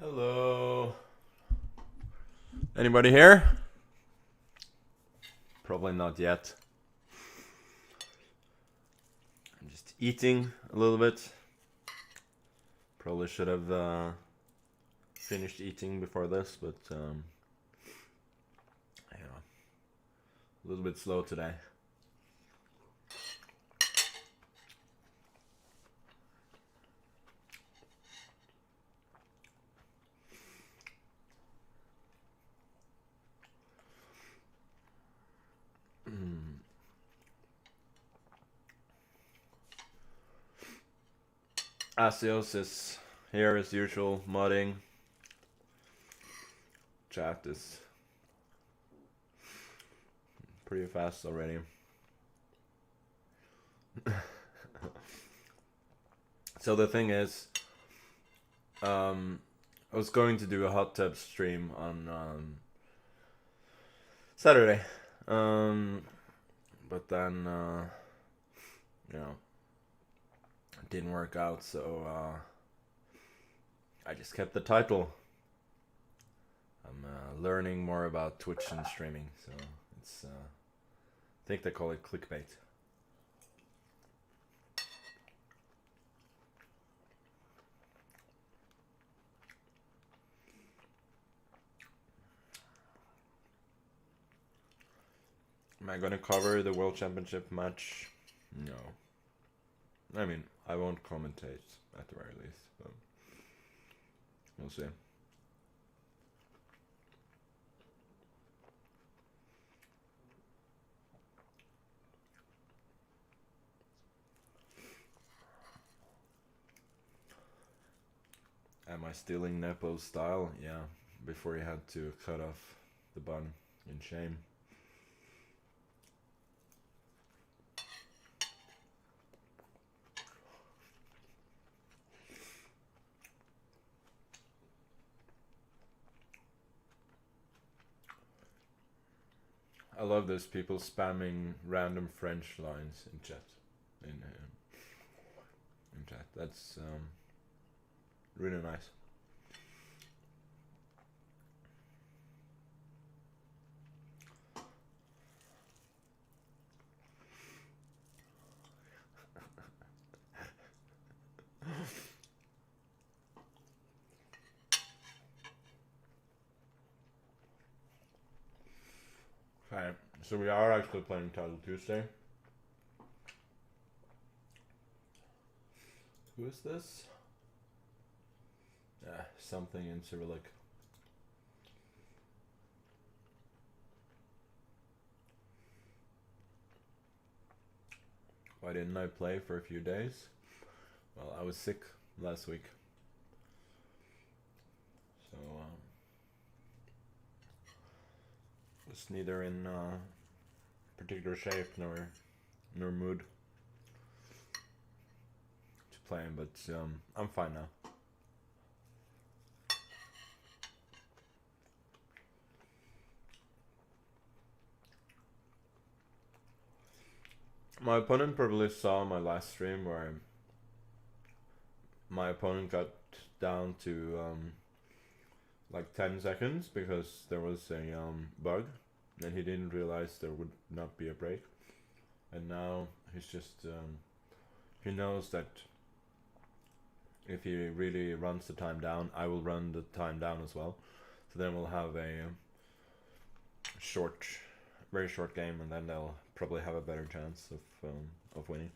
Hello. Anybody here? Probably not yet. I'm just eating a little bit. Probably should have finished eating before this, but you know, a little bit slow today. Asios is here as usual, modding. Chat is pretty fast already. So the thing is, I was going to do a hot tub stream on Saturday, but then you know, it didn't work out, so I just kept the title. I'm learning more about Twitch and streaming, so it's I think they call it clickbait. Am I gonna cover the World Championship match? No. I mean, I won't commentate at the very least, but we'll see. Am I stealing Nepo's style? Yeah, before he had to cut off the bun in shame. I love those people spamming random French lines in chat. In chat. That's really nice. Okay, so we are actually playing Title Tuesday. Who is this? Something in Cyrillic. Why didn't I play for a few days? Well, I was sick last week. So, was neither in particular shape nor mood to play, but I'm fine now. My opponent probably saw my last stream where my opponent got down to like 10 seconds because there was a bug and he didn't realize there would not be a break, and now he's just he knows that if he really runs the time down, I will run the time down as well, so then we'll have a very short game, and then they'll probably have a better chance of winning.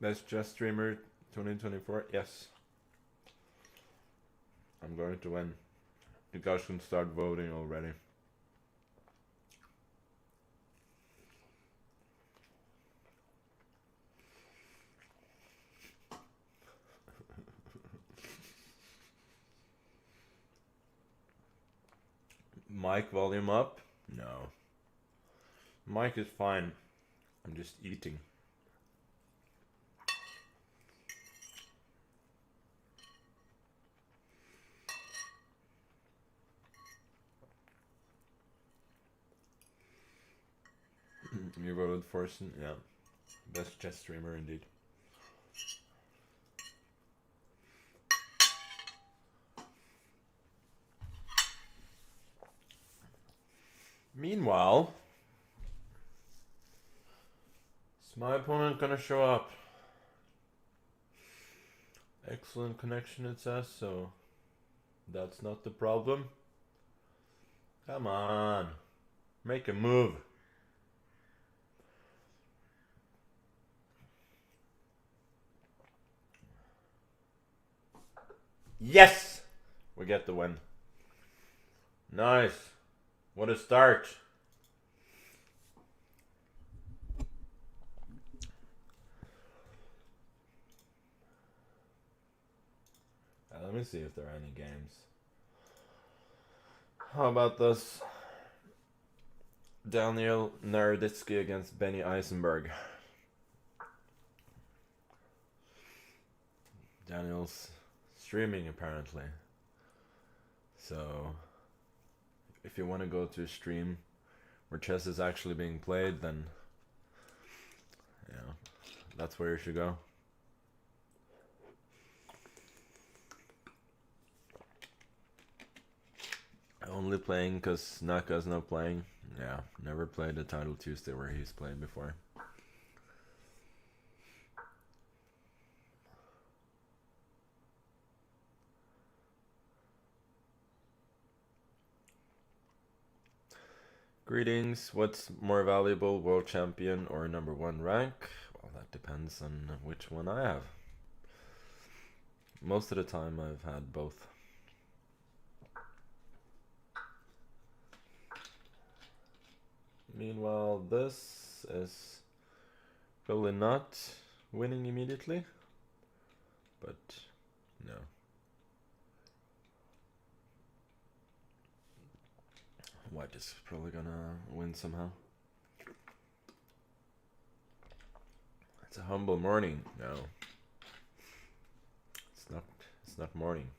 Best Chess Streamer 2024? Yes. I'm going to win. You guys can start voting already. Mic volume up? No. Mic is fine. I'm just eating. You voted Forsen? Yeah. Best chess streamer indeed. Meanwhile, is my opponent gonna show up? Excellent connection, it says, so that's not the problem. Come on, make a move. Yes! We get the win. Nice. What a start. Let me see if there are any games. How about this? Daniel Naroditsky against Benny Eisenberg. Daniel's streaming apparently. So if you want to go to a stream where chess is actually being played, then yeah, that's where you should go. Only playing because Naka's not playing. Yeah, never played a Title Tuesday where he's played before. Greetings. What's more valuable, world champion or #1 rank? Well, that depends on which one I have. Most of the time I've had both. Meanwhile, this is probably not winning immediately, but no. White is probably gonna win somehow. It's a humble morning. No. It's not morning.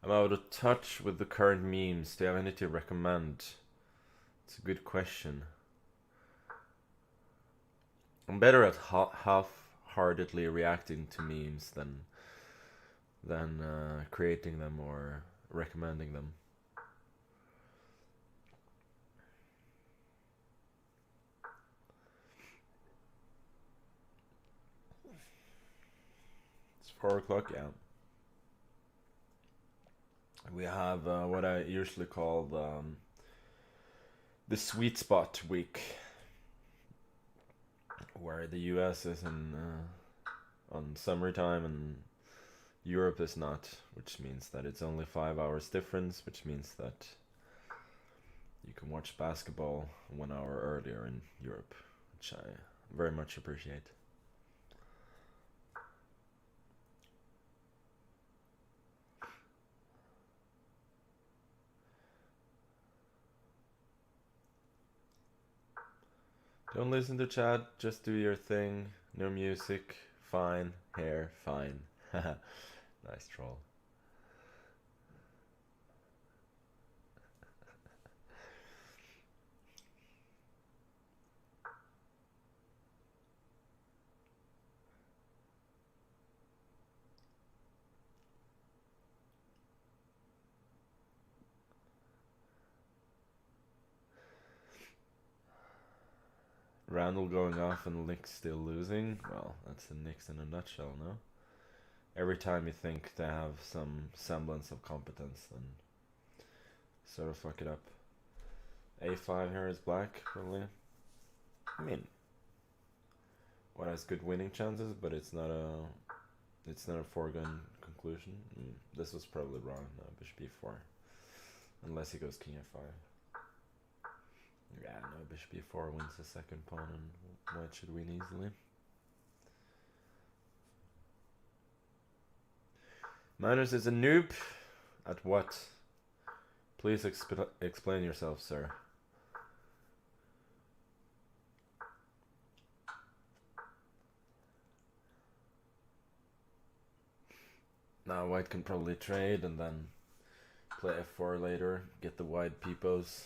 I'm out of touch with the current memes. Do you have any to recommend? It's a good question. I'm better at half-heartedly reacting to memes than creating them or recommending them. It's 4 o'clock, yeah. We have what I usually call the sweet spot week, where the US is on summertime and Europe is not, which means that it's only 5 hours difference, which means that you can watch basketball 1 hour earlier in Europe, which I very much appreciate. Don't listen to chat, just do your thing. No music, fine. Hair, fine. Nice troll. Randall going off and Lick still losing. Well, that's the Knicks in a nutshell, no? Every time you think they have some semblance of competence, then sort of fuck it up. A5 here is black, probably. I mean, what has good winning chances, but it's not a foregone conclusion. This was probably wrong. No, bishop e4, unless he goes king f5. Yeah, no, bishop e4 wins the second pawn, and white should win easily. Magnus is a noob. At what? Please explain yourself, sir. Now white can probably trade and then play f4 later, get the wide peepos,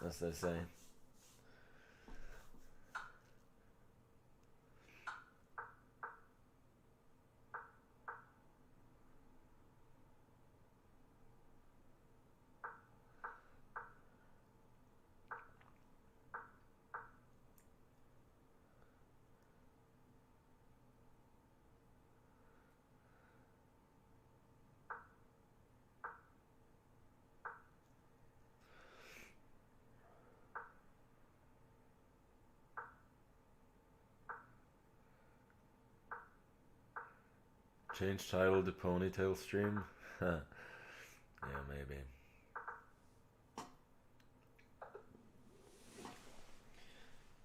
as they say. Change title to ponytail stream? Yeah, maybe.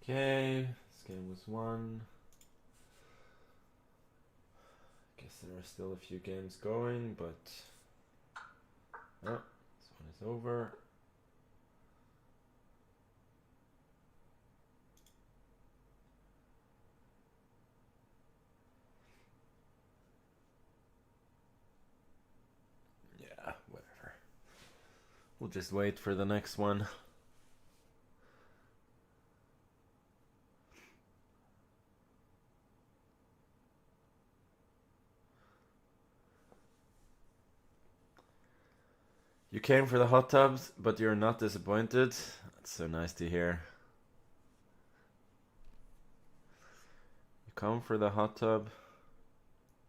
Okay, this game was won. Guess there are still a few games going, but oh, this one is over. Yeah, whatever. We'll just wait for the next one. You came for the hot tubs, but you're not disappointed. That's so nice to hear. You come for the hot tub,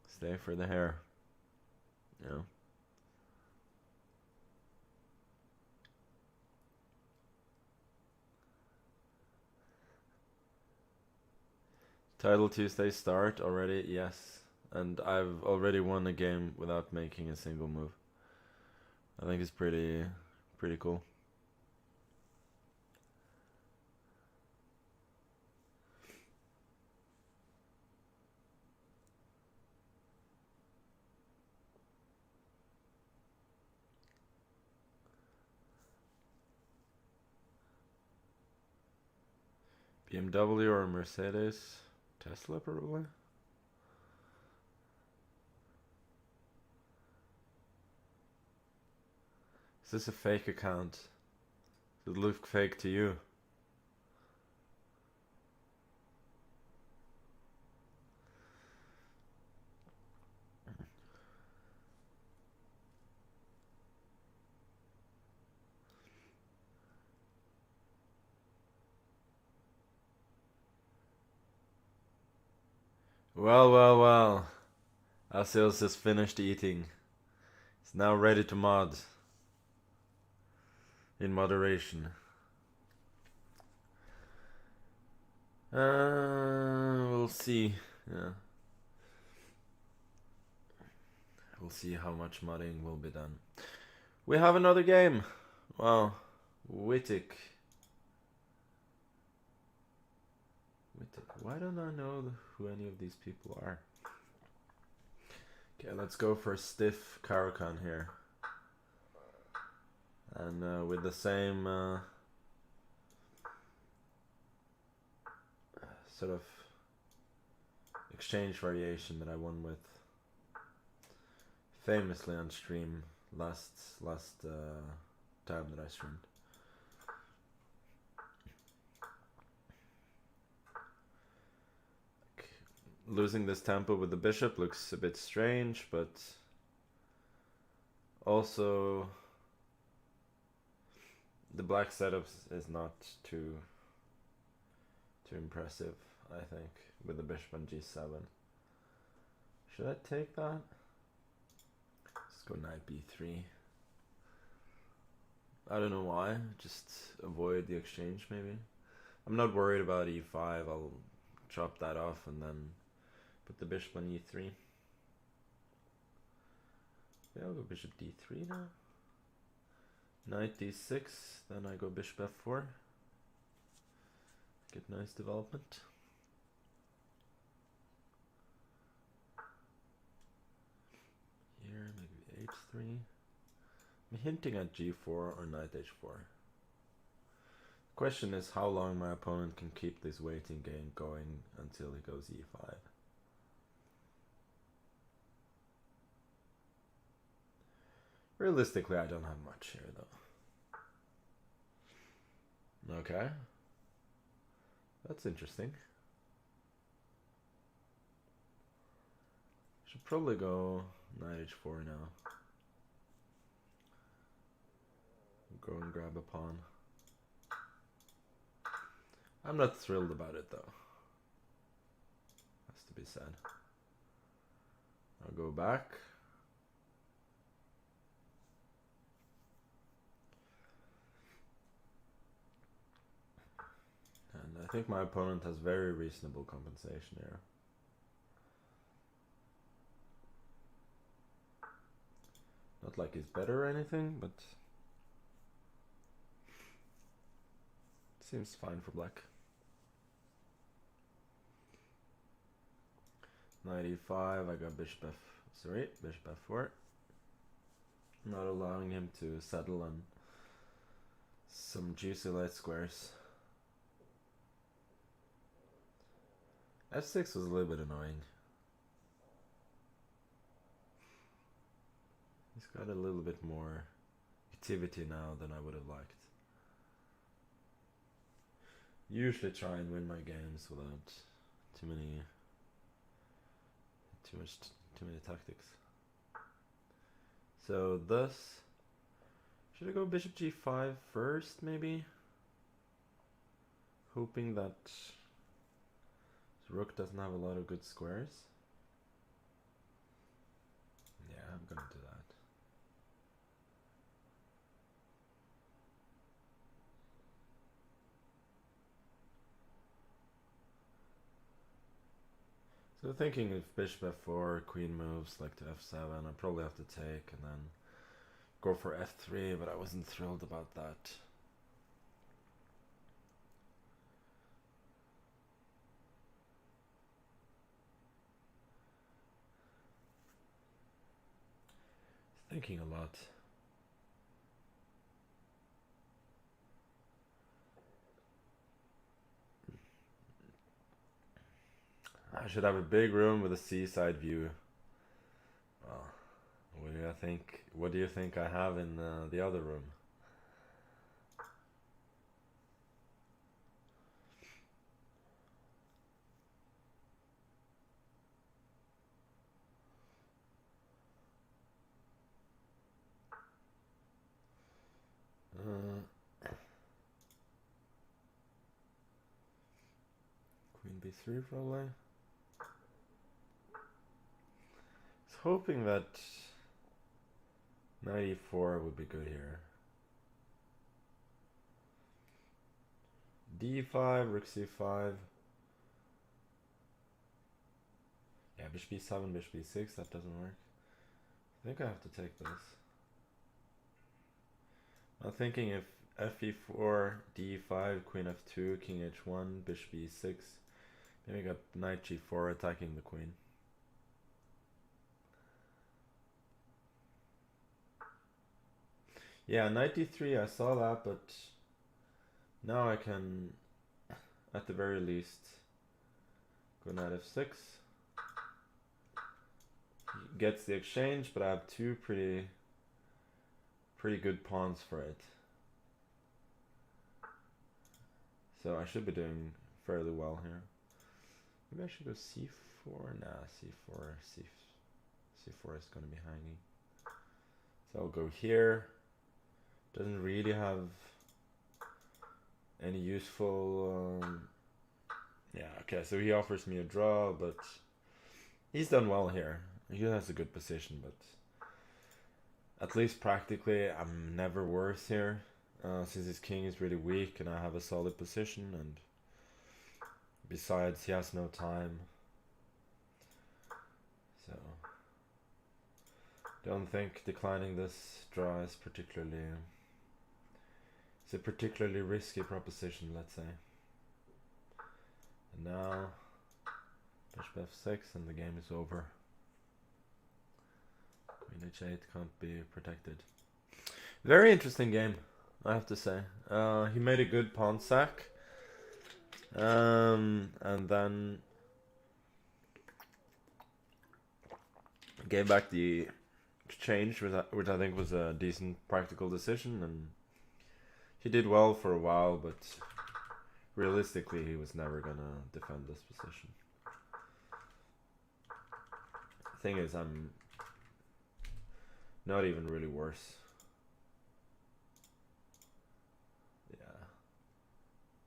stay for the hair. Yeah. Title Tuesday start already? Yes. And I've already won a game without making a single move. I think it's pretty cool. BMW or Mercedes? Tesla probably? Is this a fake account? Does it look fake to you? Well. Asios has finished eating. He's now ready to mod. In moderation. We'll see. Yeah. We'll see how much modding will be done. We have another game. Wow. Wittig. Why don't I know who any of these people are? Okay, let's go for stiff Caro-Kann here. And with the same sort of exchange variation that I won with famously on stream last time that I streamed. Losing this tempo with the bishop looks a bit strange, but also the black setup is not too impressive, I think, with the bishop on g7. Should I take that? Let's go knight b3. I don't know why, just avoid the exchange maybe. I'm not worried about e5, I'll chop that off and then put the bishop on e3. Yeah, I'll go bishop d3 now. Knight d6, then I go bishop f4. Get nice development. Here, maybe h3. I'm hinting at g4 or knight h4. Question is how long my opponent can keep this waiting game going until he goes e5. Realistically, I don't have much here though. Okay. That's interesting. Should probably go knight h4 now. Go and grab a pawn. I'm not thrilled about it though. Has to be said. I'll go back. And I think my opponent has very reasonable compensation here. Not like he's better or anything, but seems fine for black. Knight e5, I got bishop f4. Not allowing him to settle on some juicy light squares. f6 was a little bit annoying. He's got a little bit more activity now than I would have liked. Usually try and win my games without too many tactics. So thus, should I go bishop g5 first maybe? Hoping that rook doesn't have a lot of good squares. Yeah, I'm gonna do that. So thinking if bishop f4, queen moves like to f7, I probably have to take and then go for f3, but I wasn't thrilled about that. Thinking a lot. I should have a big room with a seaside view. Well, what do you think I have in the other room? Queen b3 probably. I was hoping that knight e4 would be good here. d5, rook c5. Yeah, bishop b7, bishop b6, that doesn't work. I think I have to take this. I'm thinking if fe4, d5, queen f2, king h1, bishop e6. Then we got knight g4 attacking the queen. Yeah, knight d3, I saw that, but now I can, at the very least, go knight f6. He gets the exchange, but I have two pretty good pawns for it. So I should be doing fairly well here. Maybe I should go c4. Nah, c4 is going to be hanging. So I'll go here. Doesn't really have any useful... yeah, okay, so he offers me a draw, but he's done well here. He has a good position, but at least practically I'm never worse here. Since his king is really weak and I have a solid position, and besides he has no time. So don't think declining this draw is particularly... It's a particularly risky proposition, let's say. And now bishop f6 and the game is over. Queen h8 can't be protected. Very interesting game, I have to say. He made a good pawn sack. And then gave back the exchange, which I think was a decent practical decision, and he did well for a while, but realistically he was never gonna defend this position. The thing is, I'm not even really worse. Yeah.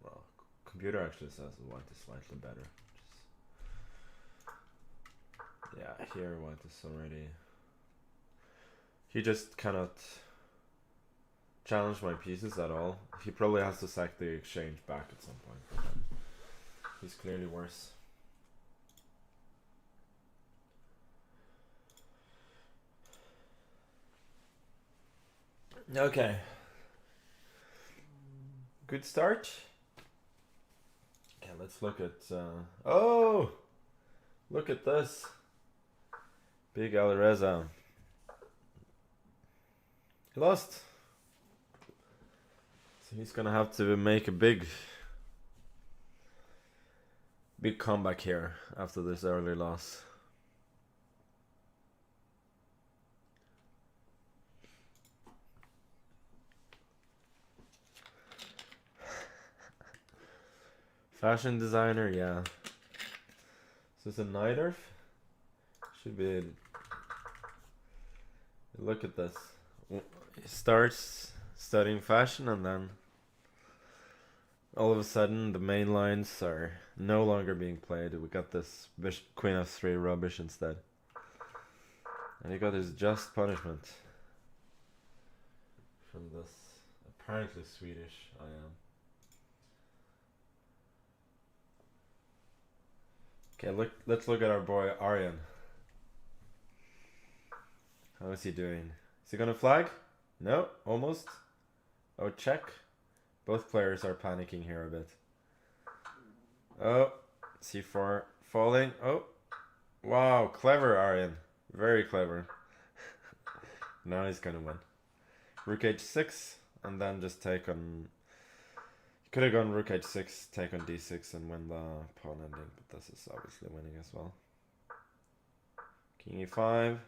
Well, computer actually says the white is slightly better. Yeah, here white is already... He just cannot challenge my pieces at all. He probably has to sack the exchange back at some point. But he's clearly worse. Okay. Good start. Okay, let's look at... oh! Look at this. Big Alireza. He lost. So he's gonna have to make a big comeback here after this early loss. Fashion designer, yeah. Is this a night earth? Should be. Look at this. He starts studying fashion and then all of a sudden the main lines are no longer being played. We got this Queen f3 rubbish instead. And he got his just punishment from this apparently Swedish I am. Okay, let's look at our boy Aryan. How is he doing? Is he gonna flag? No, almost. Oh, check. Both players are panicking here a bit. Oh, c4 falling. Oh, wow, clever Aryan. Very clever. Now he's gonna win. Rook h6, and then just take on... Could have gone rook h6, take on d6, and win the pawn ending, but this is obviously winning as well. King e5,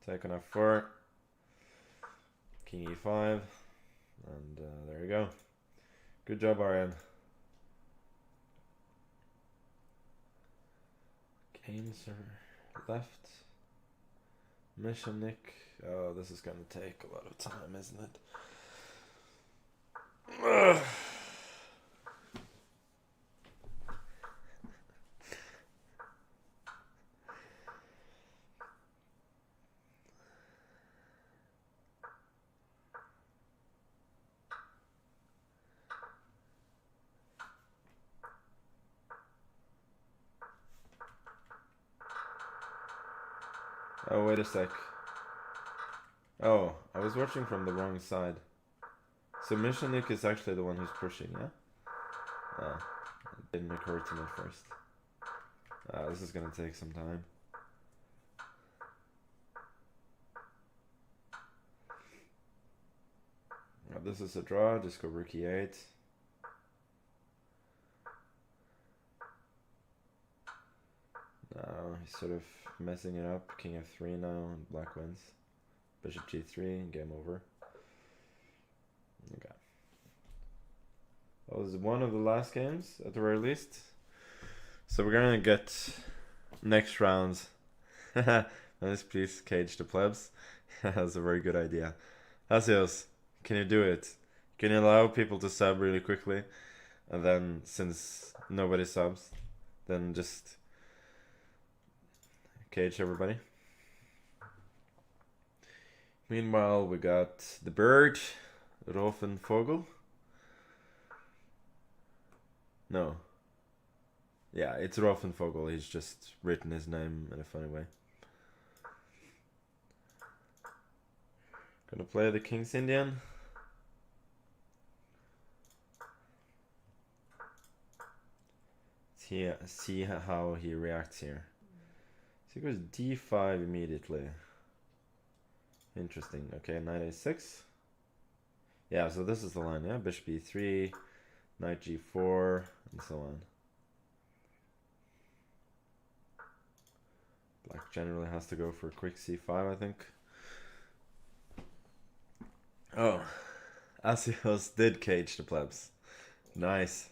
take on f4, king e5, and there you go. Good job, Aryan. Games are left. Nepomniachtchi. Oh, this is gonna take a lot of time, isn't it? Ugh. Oh, wait a sec. Oh, I was watching from the wrong side. So Nepomniachtchi is actually the one who's pushing, yeah? It didn't occur to me first. This is gonna take some time. This is a draw, just go rook e8. Now he's sort of messing it up. King f3 now, and black wins. Bishop g3, game over. Okay. That was one of the last games, at the very least. So we're gonna get next rounds. Nice, please cage the plebs. That's a very good idea. Hasios, can you do it? Can you allow people to sub really quickly? And then, since nobody subs, then just cage everybody. Meanwhile, we got the bird, Vogel. No. Yeah, it's Vogel. He's just written his name in a funny way. Gonna play the King's Indian. See how he reacts here. So he goes d5 immediately. Interesting. Okay, knight a6. Yeah, so this is the line, yeah? Bishop e3, knight g4, and so on. Black generally has to go for a quick c5, I think. Oh, Asios did cage the plebs. Nice.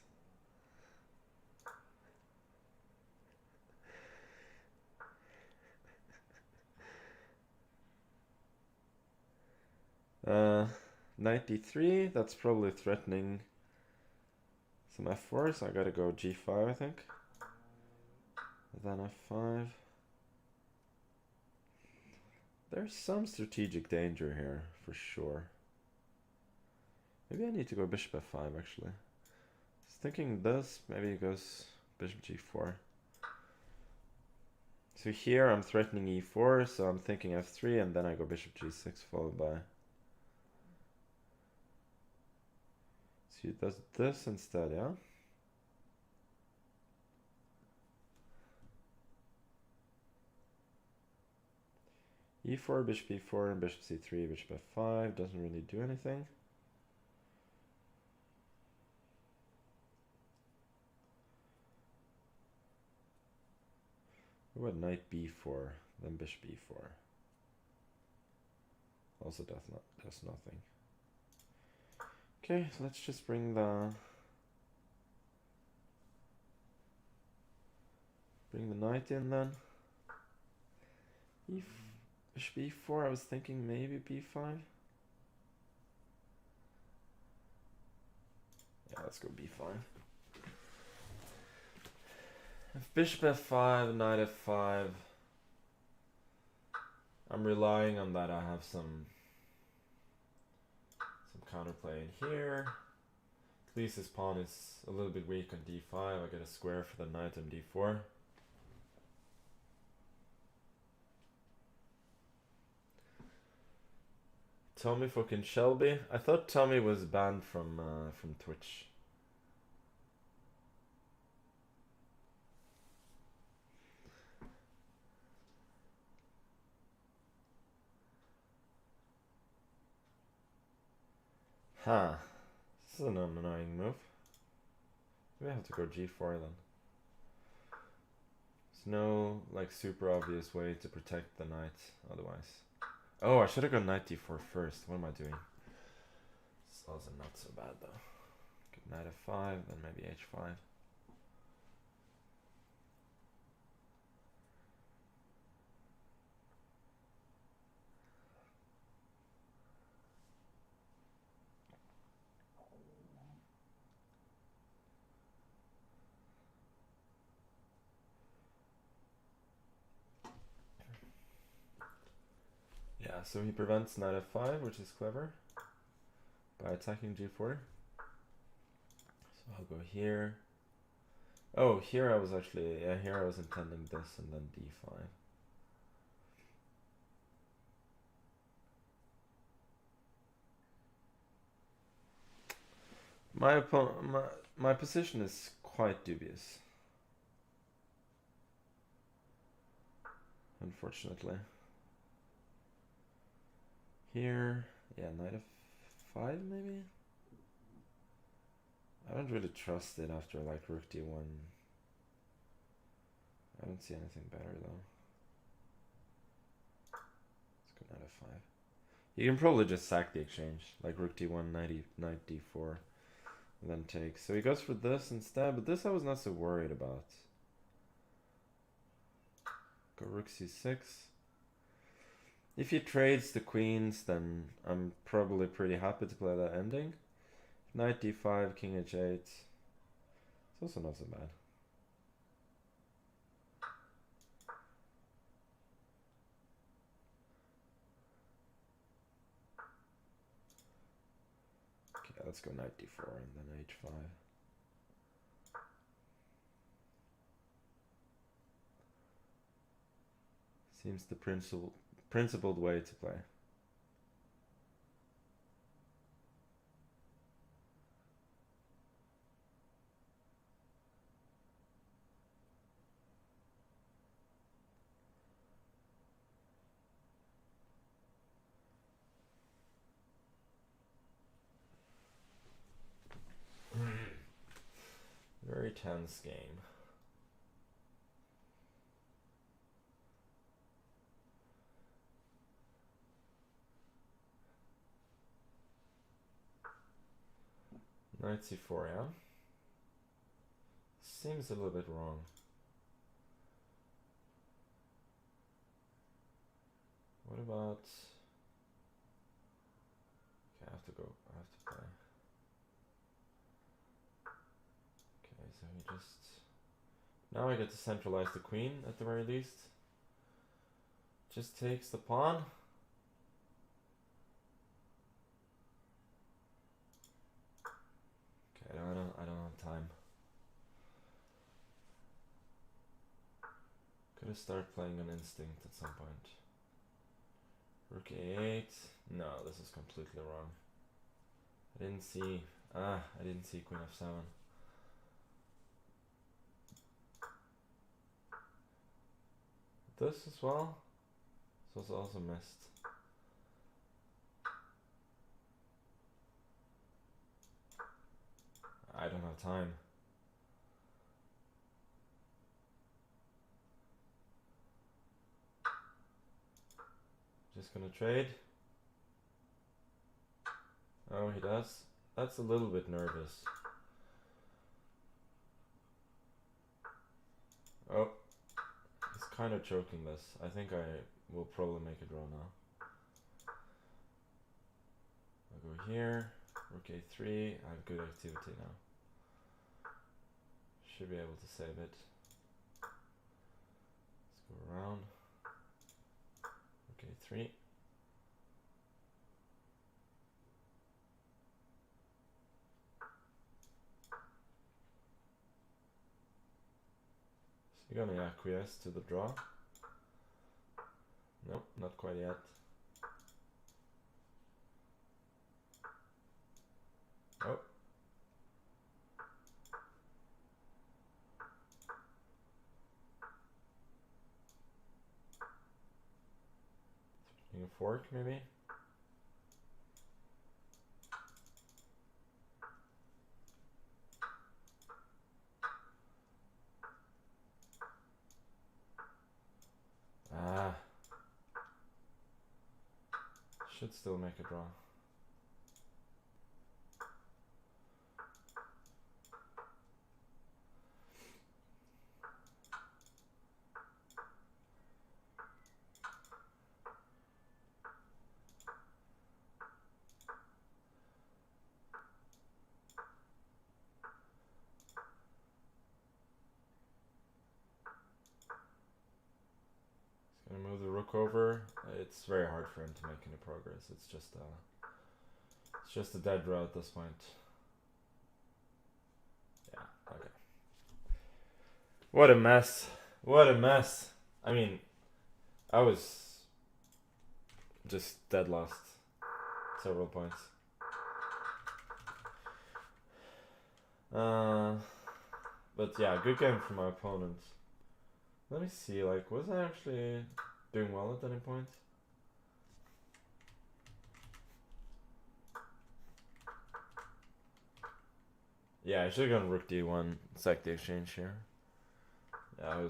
Knight d3, that's probably threatening some f4, so I gotta go g5, I think. Then f5. There's some strategic danger here, for sure. Maybe I need to go bishop f5, actually. I was thinking this, maybe it goes bishop g4. So here I'm threatening e4, so I'm thinking f3, and then I go bishop g6, followed by... So he does this instead, yeah? e4, bishop e4, and bishop c3, bishop f5, doesn't really do anything. What about knight b4, then bishop e4? Also does nothing. Okay, so let's just bring the knight in then. Bishop e4, I was thinking maybe b5. Yeah, let's go b5. If bishop f5, knight f5, I'm relying on that I have some counterplay in here. At least this pawn is a little bit weak on d5. I get a square for the knight on d4. Tommy fucking Shelby. I thought Tommy was banned from Twitch. Huh. This is an annoying move. Maybe I have to go g4 then. There's no like super obvious way to protect the knight otherwise. Oh, I should have gone knight d4 first. What am I doing? It's also not so bad though. Good, knight f5, then maybe h5. Yeah, so he prevents knight f5, which is clever, by attacking g4. So I'll go here. Oh, here I was actually, yeah, here I was intending this and then d5. My position is quite dubious, unfortunately. Here, yeah, knight f5 maybe? I don't really trust it after like rook d1. I don't see anything better though. Let's go knight f5. You can probably just sack the exchange, like rook d1, knight d4, and then take. So he goes for this instead, but this I was not so worried about. Go rook c6. If he trades the queens, then I'm probably pretty happy to play that ending. Knight d5, king h8. It's also not so bad. Okay, let's go knight d4 and then h5. Seems the principled way to play. Very tense game. Knight c4, yeah? Seems a little bit wrong. What about... Okay, I have to go. I have to play. Okay, so he just... Now I get to centralize the queen at the very least. Just takes the pawn. Okay, I don't have time. Could have started playing on instinct at some point. Rook a8. No, this is completely wrong. I didn't see queen f7. This as well. This was also missed. I don't have time. Just gonna trade. Oh, he does. That's a little bit nervous. Oh, he's kind of choking this. I think I will probably make a draw now. I'll go here. Rook a3. I have good activity now. Should be able to save it. Let's go around. Rook a3. So you're gonna acquiesce to the draw? Nope, not quite yet. Oh. Switching a fork, maybe? Ah. Should still make a draw. Gonna move the rook over. It's very hard for him to make any progress. It's just a dead draw at this point. Yeah, okay. What a mess. What a mess. I mean, I was just dead lost several points. But yeah, good game from my opponent. Let me see, like, was I actually doing well at any point? Yeah, I should have gone rook d1, sack the exchange here. Yeah,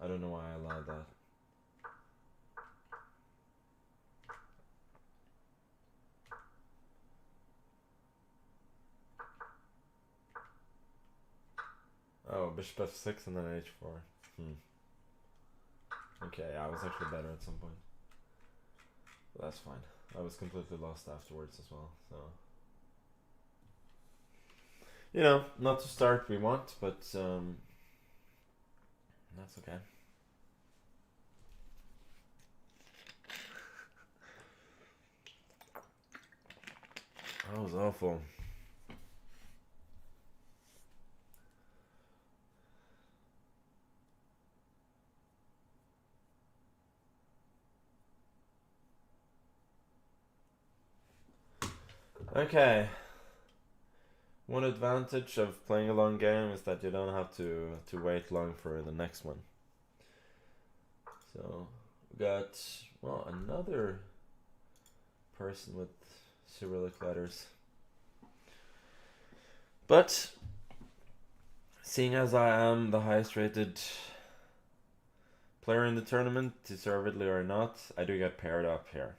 I don't know why I allowed that. Oh, bishop f6 and then h4. Okay, yeah, I was actually better at some point. But that's fine. I was completely lost afterwards as well, so... You know, not to start we want, but that's okay. That was awful. Okay. One advantage of playing a long game is that you don't have to wait long for the next one. So we got, well, another person with Cyrillic letters. But Seeing as I am the highest rated player in the tournament, deservedly or not, I do get paired up here.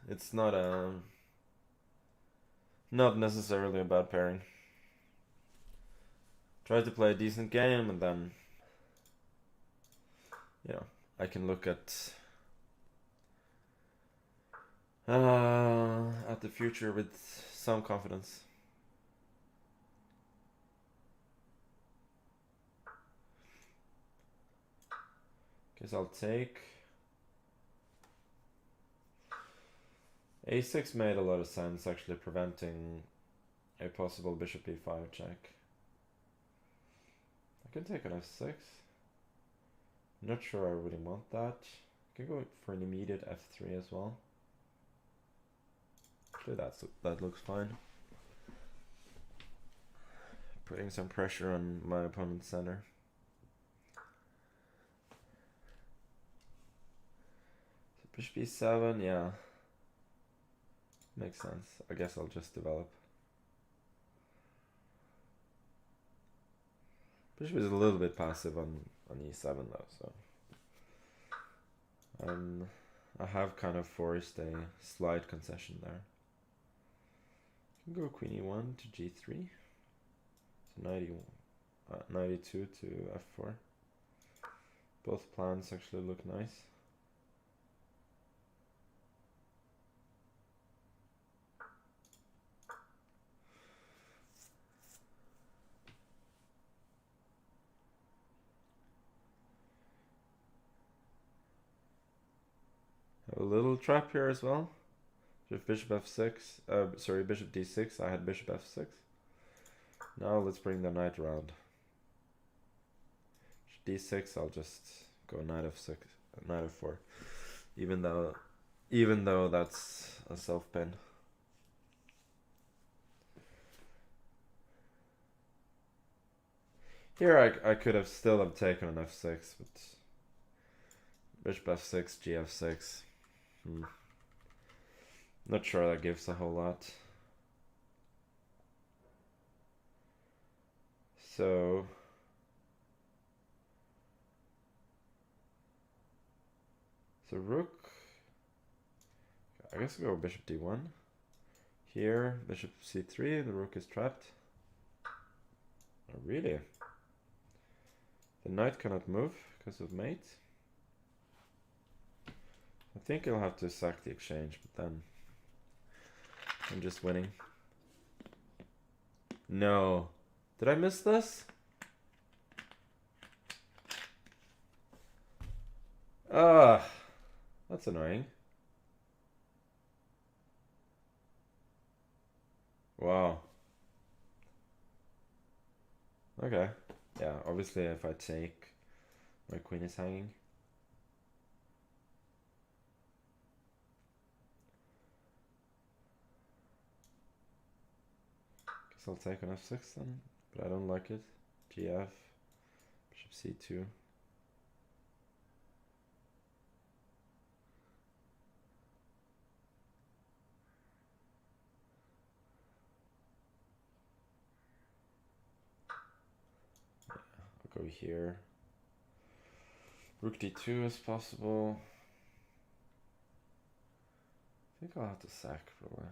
It's not not necessarily a bad pairing. Try to play a decent game and then, you know, I can look at the future with some confidence. Guess I'll take a6. Made a lot of sense, actually, preventing a possible bishop e5 check. I can take an f6. Not sure I really want that. I can go for an immediate f3 as well. Actually, that looks fine. Putting some pressure on my opponent's center. So bishop e7, yeah. Makes sense. I guess I'll just develop. Bishop is a little bit passive on e7 though, so I have kind of forced a slight concession there. I can go queen e1 to g3. So 92 to f4. Both plans actually look nice. Have a little trap here as well. If bishop f6, sorry, bishop d6, I had bishop f6. Now let's bring the knight around. d6, I'll just go knight f6, knight f4, even though that's a self-pin. Here I could have still have taken an f6, but bishop f6, g f6. Not sure that gives a whole lot. So rook, I guess I'll go bishop d1. Here, bishop c3, the rook is trapped. Oh, really? The knight cannot move because of mate. I think I'll have to sack the exchange, but then I'm just winning. No. Did I miss this? That's annoying. Wow. Okay. Yeah, obviously if I take, my queen is hanging. Guess I'll take an f6 then, but I don't like it. gf, bishop c2. Go here. Rook d2 is possible. I think I'll have to sack probably.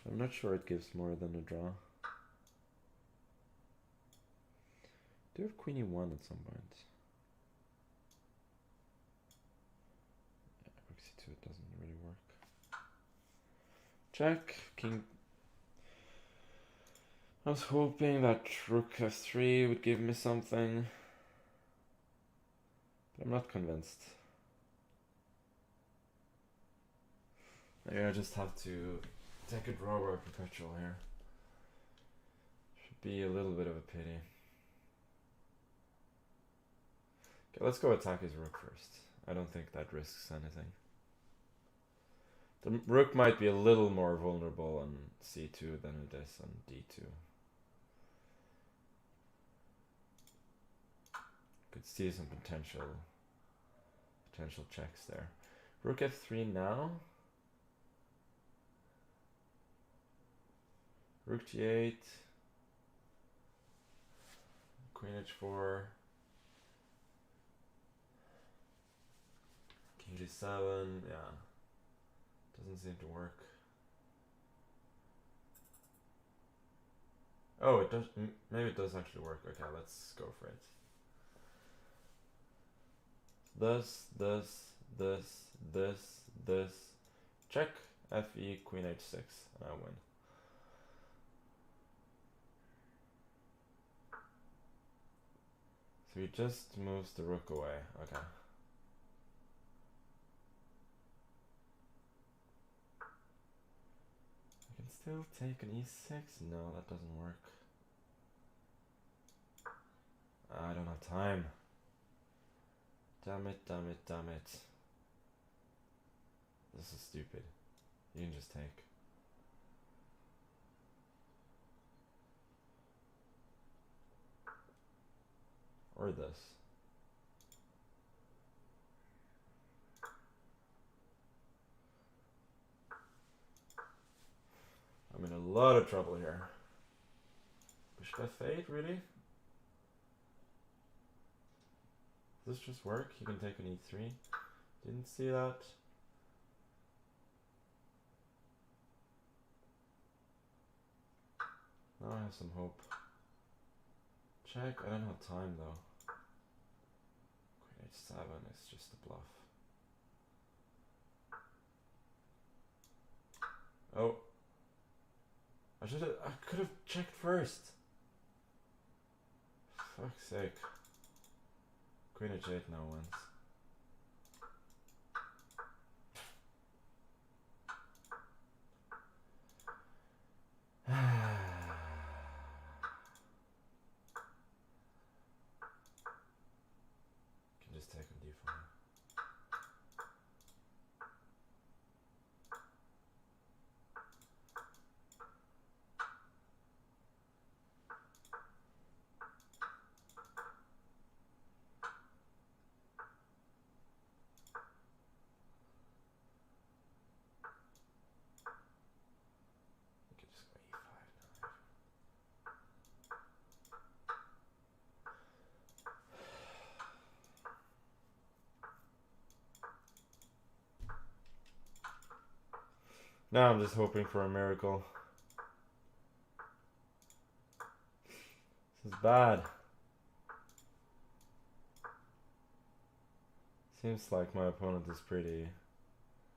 I'm not sure it gives more than a draw. Do have queen e1 at some point. Yeah, rook c2, it doesn't really work. Check, king. I was hoping that rook f3 would give me something, but I'm not convinced. Maybe I just have to take a draw or a perpetual here. Should be a little bit of a pity. Okay, let's go attack his rook first. I don't think that risks anything. The rook might be a little more vulnerable on c2 than it is on d2. Could see some potential checks there. Rook f3 now. Rook g8. Queen h4. King g7. Yeah. Doesn't seem to work. Oh, it does. Maybe it does actually work. Okay, let's go for it. This. Check. Fe, Queen h6, and I win. So he just moves the rook away. Okay. I can still take an e6. No, that doesn't work. I don't have time. Damn it. This is stupid. You can just take. Or this. I'm in a lot of trouble here. Bishop f8, really? Does this just work? You can take an e3. Didn't see that. Now I have some hope. Check. I don't have time though. Queen h7 is just a bluff. Oh. I could have checked first. Fuck's sake. Queen h8 now wins. Can just take on d5. Now I'm just hoping for a miracle. This is bad. Seems like my opponent is pretty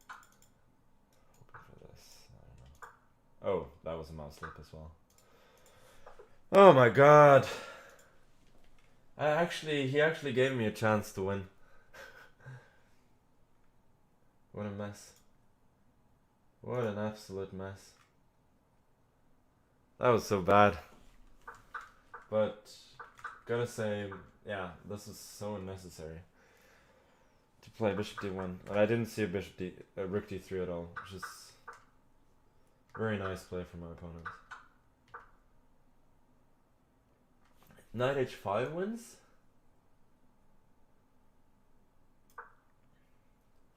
hoping for this. I don't know. Oh, that was a mouse slip as well. Oh my god. He actually gave me a chance to win. What a mess. What an absolute mess. That was so bad. But, gotta say, yeah, this is so unnecessary. To play bishop d1. And I didn't see a rook d3 at all, which is very nice play from my opponent. Knight h5 wins?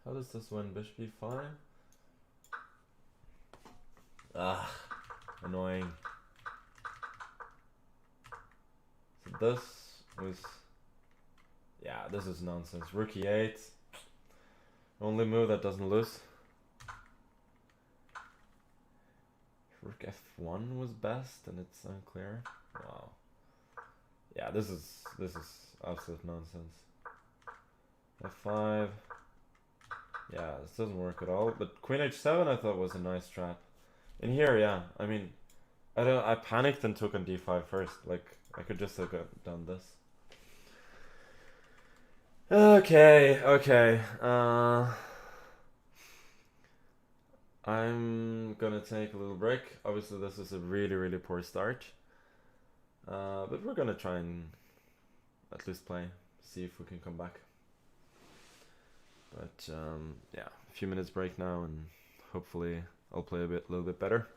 How does this win? Bishop d5? Ah, annoying. So this was... Yeah, this is nonsense. Rook e8. Only move that doesn't lose. Rook f1 was best and it's unclear. Wow. Yeah, this is absolute nonsense. f5. Yeah, this doesn't work at all. But Queen h7 I thought was a nice trap. In here, yeah. I mean, I panicked and took on d5 first. Like, I could just have done this. Okay. I'm gonna take a little break. Obviously, this is a really poor start. But we're gonna try and at least play, see if we can come back. But yeah, a few minutes break now, and hopefully I'll play a little bit better.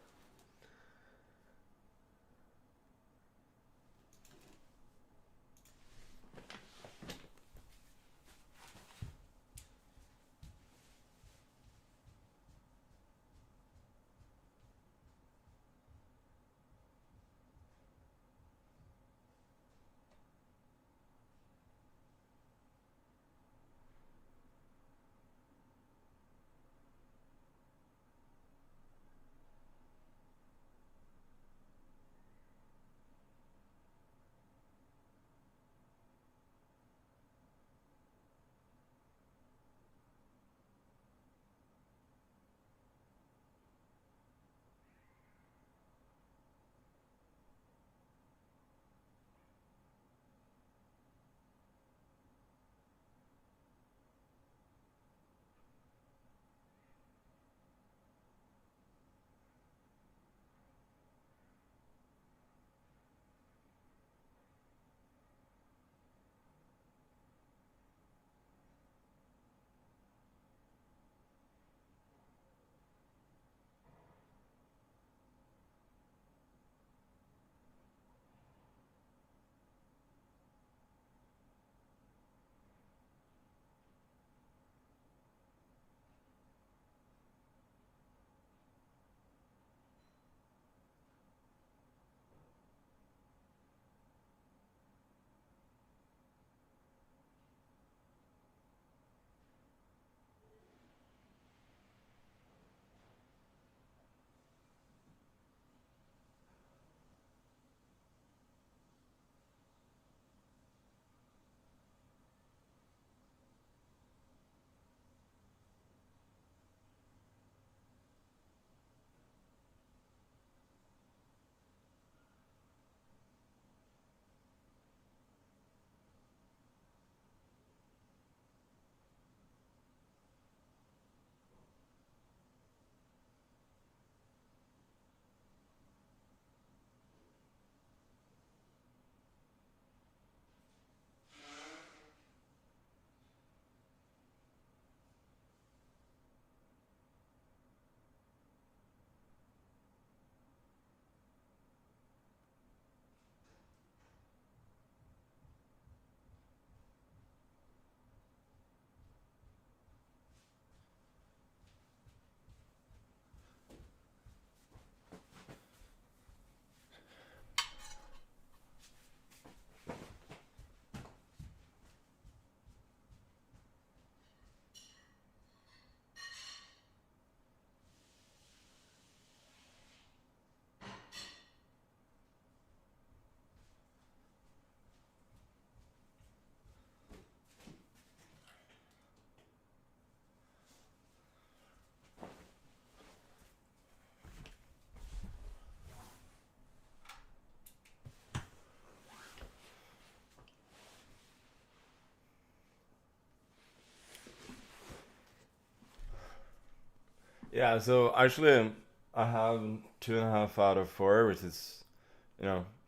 Yeah, so actually, I have 2.5 out of 4, which is,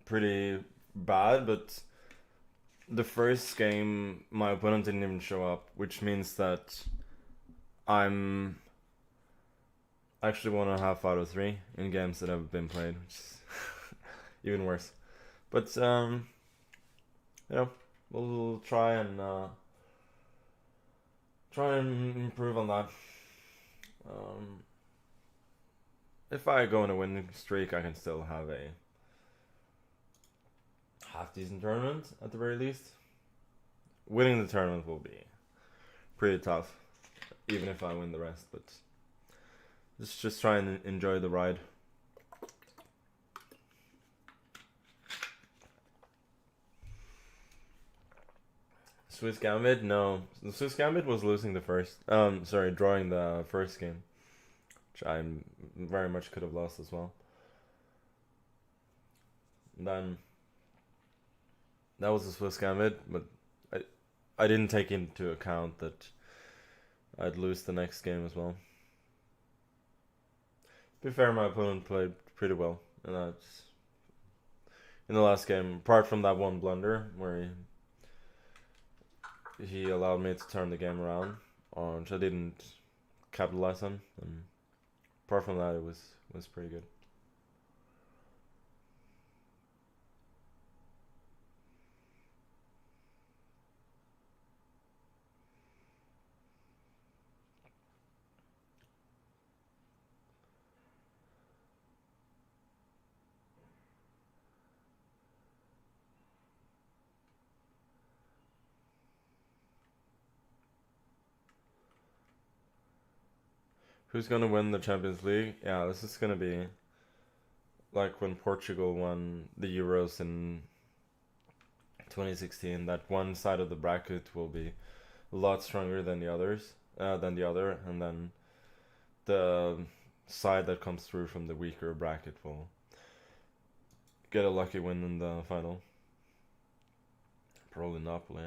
pretty bad. But the first game, my opponent didn't even show up, which means that I'm actually 1.5 out of 3 in games that have been played, which is even worse. But we'll try and improve on that. If I go on a winning streak, I can still have a half-decent tournament at the very least. Winning the tournament will be pretty tough, even if I win the rest. But just try and enjoy the ride. Swiss Gambit? No. The Swiss Gambit was losing the first. Drawing the first game, which I very much could have lost as well. And then that was the Swiss Gambit, but I didn't take into account that I'd lose the next game as well. To be fair, my opponent played pretty well, and that's in the last game. Apart from that one blunder where he allowed me to turn the game around, which I didn't capitalize on. And apart from that, it was pretty good. Who's gonna win the Champions League? Yeah, this is gonna be like when Portugal won the Euros in 2016. That one side of the bracket will be a lot stronger than the other, and then the side that comes through from the weaker bracket will get a lucky win in the final. Probably Napoli,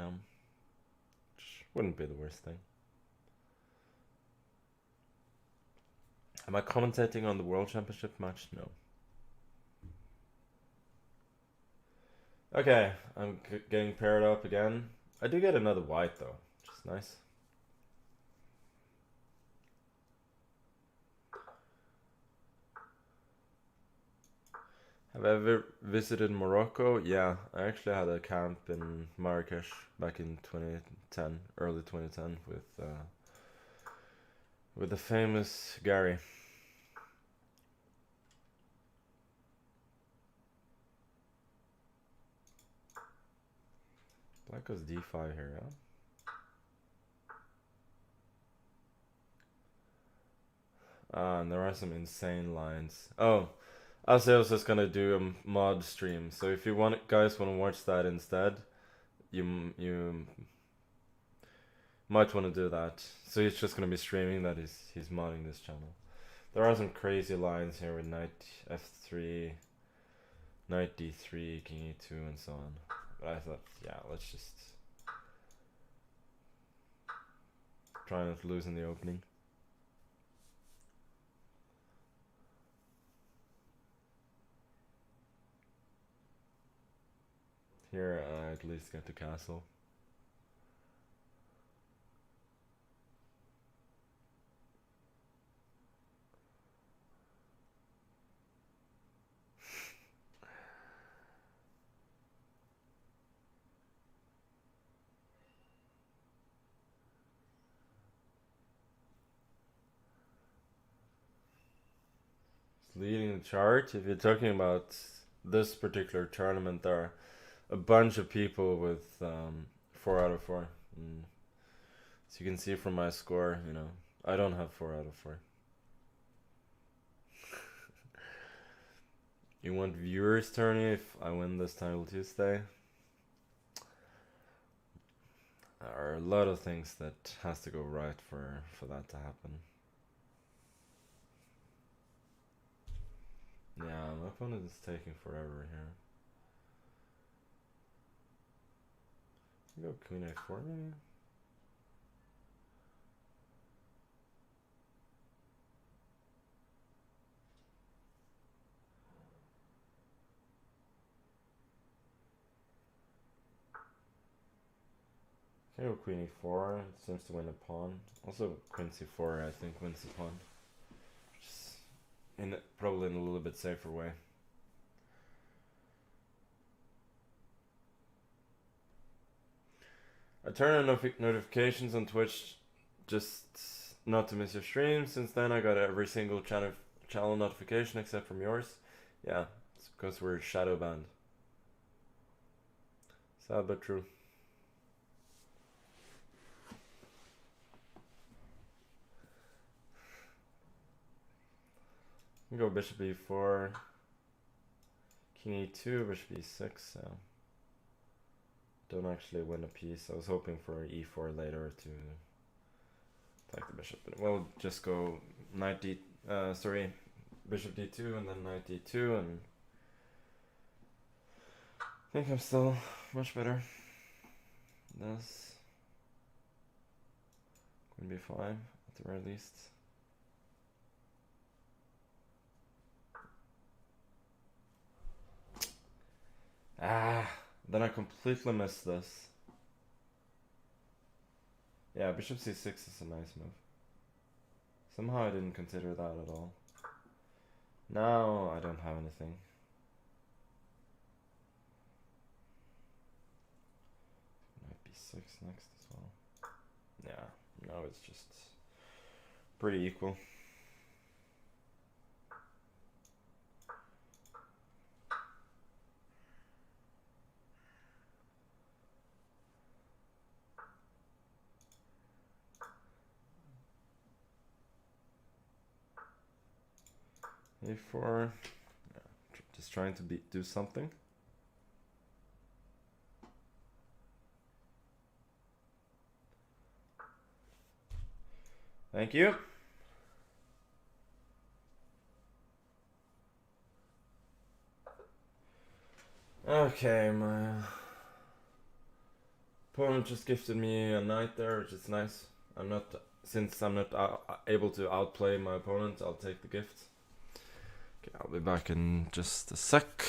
which wouldn't be the worst thing. Am I commentating on the World Championship match? No. Okay, I'm getting paired up again. I do get another white though, which is nice. Have I ever visited Morocco? Yeah, I actually had a camp in Marrakesh back in 2010, early 2010, with the famous Gary. Black goes d5 here, yeah? And there are some insane lines. Oh, I was just gonna do a mod stream. So if you guys want to watch that instead, you might want to do that. So he's just gonna be streaming that he's modding this channel. There are some crazy lines here with knight f3, knight d3, king e2, and so on. But I thought, yeah, let's just try not to lose in the opening. Here I at least get to castle. Leading the chart. If you're talking about this particular tournament, there are a bunch of people with 4 out of 4. As you can see from my score, I don't have 4 out of 4. You want viewers' tourney if I win this title Tuesday? There are a lot of things that has to go right for that to happen. Yeah, my opponent is taking forever here. Go queen a4 maybe? Can I go queen e4? It seems to win a pawn. Also queen c4 I think wins the pawn. Just probably in a little bit safer way. I turn on notifications on Twitch just not to miss your stream. Since then I got every single channel notification except from yours. Yeah, it's because we're shadow banned. Sad but true. We go bishop e4, king e2, bishop e6. So don't actually win a piece. I was hoping for e4 later to attack the bishop, but we'll just go knight d. Bishop d2 and then knight d2, and I think I'm still much better. This queen b5 at the very least. Then I completely missed this. Yeah, bishop c6 is a nice move. Somehow I didn't consider that at all. Now I don't have anything. Knight b6 next as well. Yeah, now it's just pretty equal. a4, yeah, just trying to do something. Thank you. Okay, my opponent just gifted me a knight there, which is nice. Since I'm not able to outplay my opponent, I'll take the gift. Okay, I'll be back in just a sec.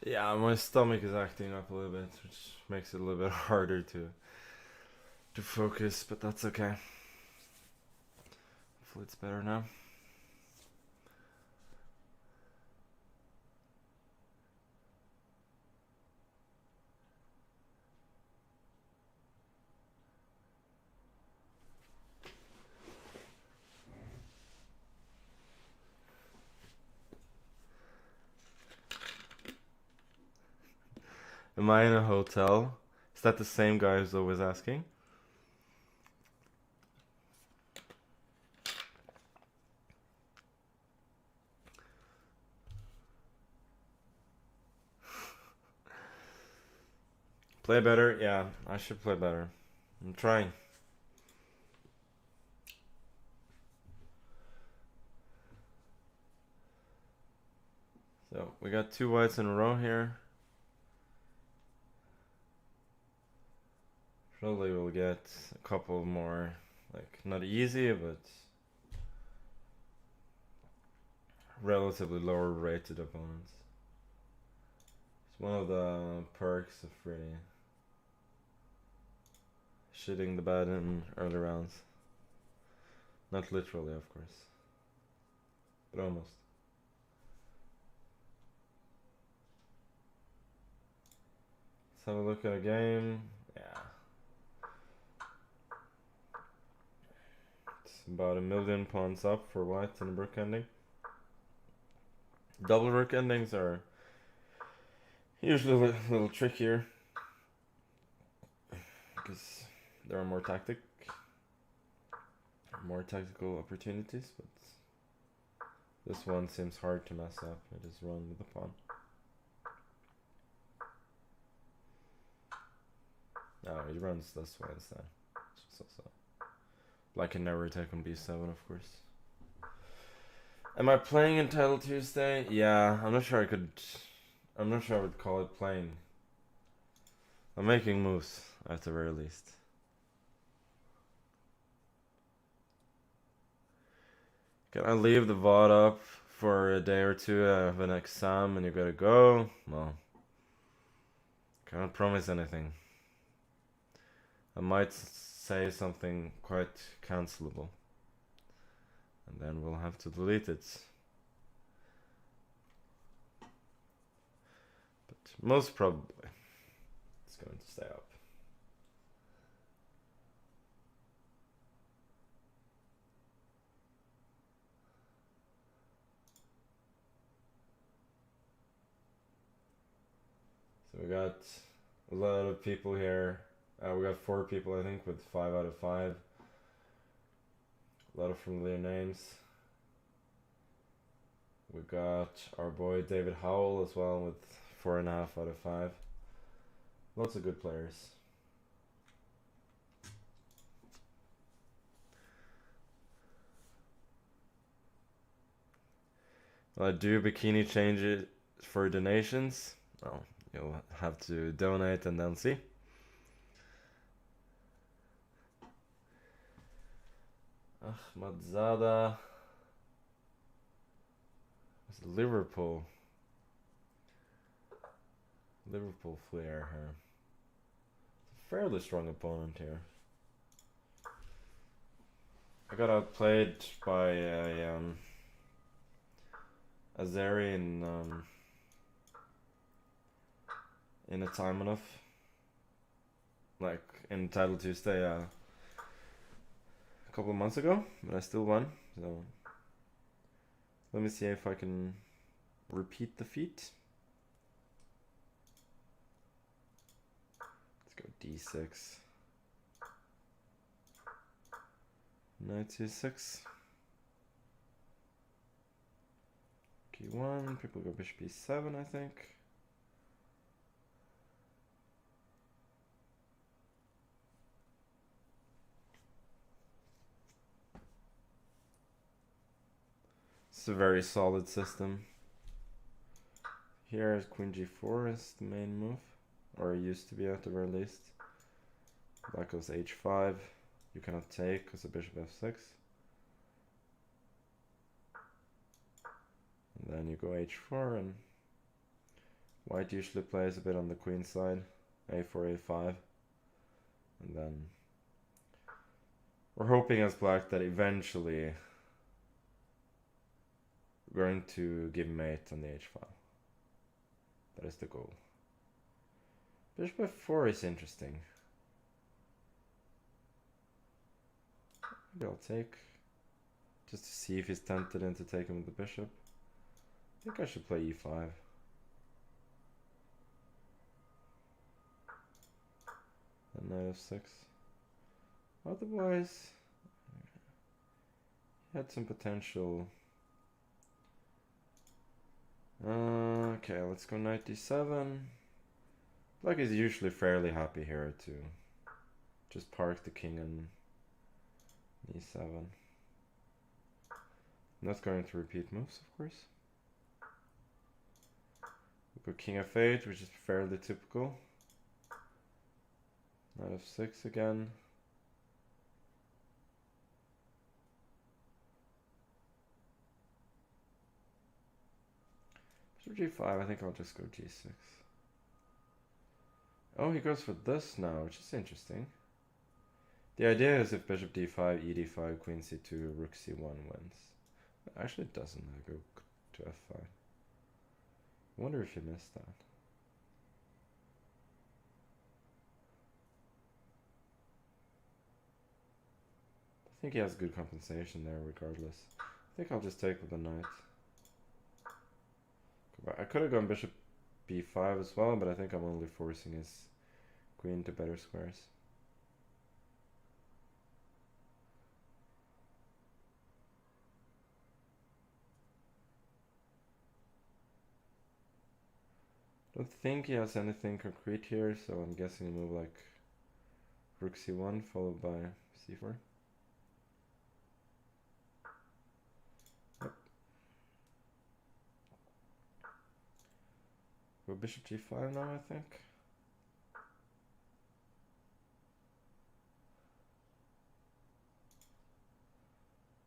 Yeah, my stomach is acting up a little bit, which makes it a little bit harder to focus, but that's okay. Hopefully it's better now. Am I in a hotel? Is that the same guy who's always asking? Play better? Yeah, I should play better. I'm trying. So, we got 2 whites in a row here. Probably we'll get a couple more, like, not easy, but relatively lower rated opponents. It's one of the perks of really shitting the bed in early rounds. Not literally, of course, but almost. Let's have a look at a game. Yeah. It's about 1 million pawns up for white in a rook ending. Double rook endings are usually a little trickier because there are more tactical opportunities, but this one seems hard to mess up. It is run with the pawn. No, he runs this way instead. So. Black can never take on b7, of course. Am I playing in Title Tuesday? Yeah, I'm not sure I would call it playing. I'm making moves at the very least. Can I leave the VOD up for a day or two? I have an exam and you gotta go? Well, can't promise anything. I might say something quite cancelable, and then we'll have to delete it. But most probably it's going to stay up. So we got a lot of people here. We got 4 people, I think, with 5 out of 5. A lot of familiar names. We got our boy David Howell as well with 4.5 out of 5. Lots of good players. Will I do bikini changes for donations? No, you'll have to donate and then see. Ahmadzada. It's Liverpool flair here. It's a fairly strong opponent here. I got outplayed by a Azeri in a time enough. Like in Title Tuesday a couple of months ago, but I still won, so let me see if I can repeat the feat. Let's go d6. Knight c6. K1, people go bishop b7, I think. It's a very solid system. Here is queen g4 is the main move, or it used to be at the very least. Black goes h5. You cannot take because of bishop f6. And then you go h4, and white usually plays a bit on the queen side, a4, a5. And then we're hoping as black that eventually We're going to give mate on the h-file. That is the goal. Bishop f4 is interesting. Maybe I'll take, just to see if he's tempted into taking with the bishop. I think I should play e5. And knight f6. Otherwise, he had some potential. Okay, let's go knight d7. Black is usually fairly happy here to just park the king on e7. Not going to repeat moves, of course. We go king f8, which is fairly typical. Knight f6 again. Bishop g5, I think I'll just go g6. Oh, he goes for this now, which is interesting. The idea is if bishop d5, e d5, queen c2, rook c1 wins. Actually, it doesn't. I go to f5. I wonder if you missed that. I think he has good compensation there regardless. I think I'll just take with the knight. I could have gone bishop b5 as well, but I think I'm only forcing his queen to better squares. I don't think he has anything concrete here, so I'm guessing a move like rook c1 followed by c4. Yep. Go bishop g5 now, I think.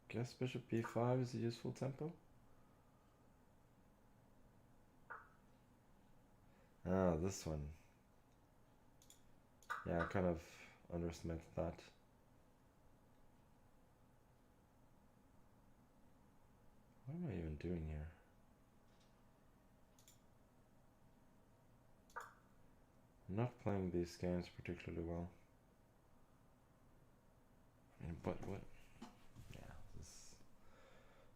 Guess bishop b5 is a useful tempo. Ah, this one. Yeah, I kind of underestimated that. What am I even doing here? I'm not playing these games particularly well. I mean, but what? Yeah, this is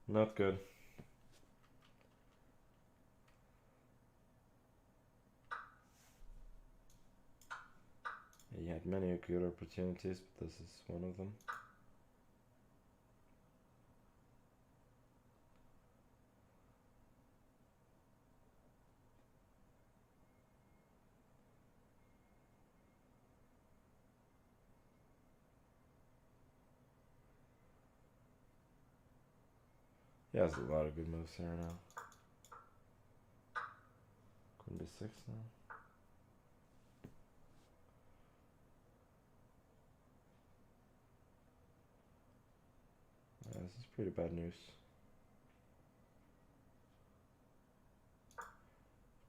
not good. He had many good opportunities, but this is one of them. He has a lot of good moves here now. Queen d6 now. This is pretty bad news.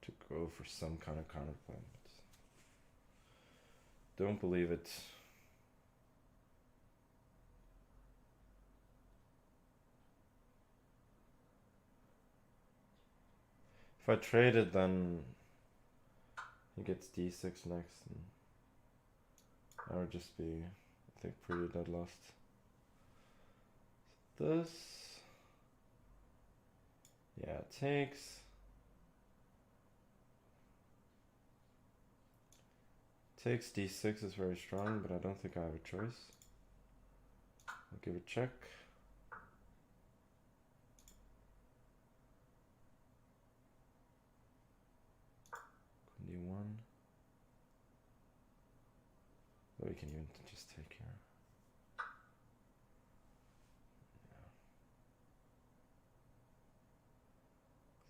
To go for some kind of counterplay, but don't believe it. If I trade it, then he gets d6 next, and that would just be, I think, pretty dead lost. This, yeah, takes. Takes d6 is very strong, but I don't think I have a choice. I'll give a check. Queen d1. But we can even just take here. Yeah.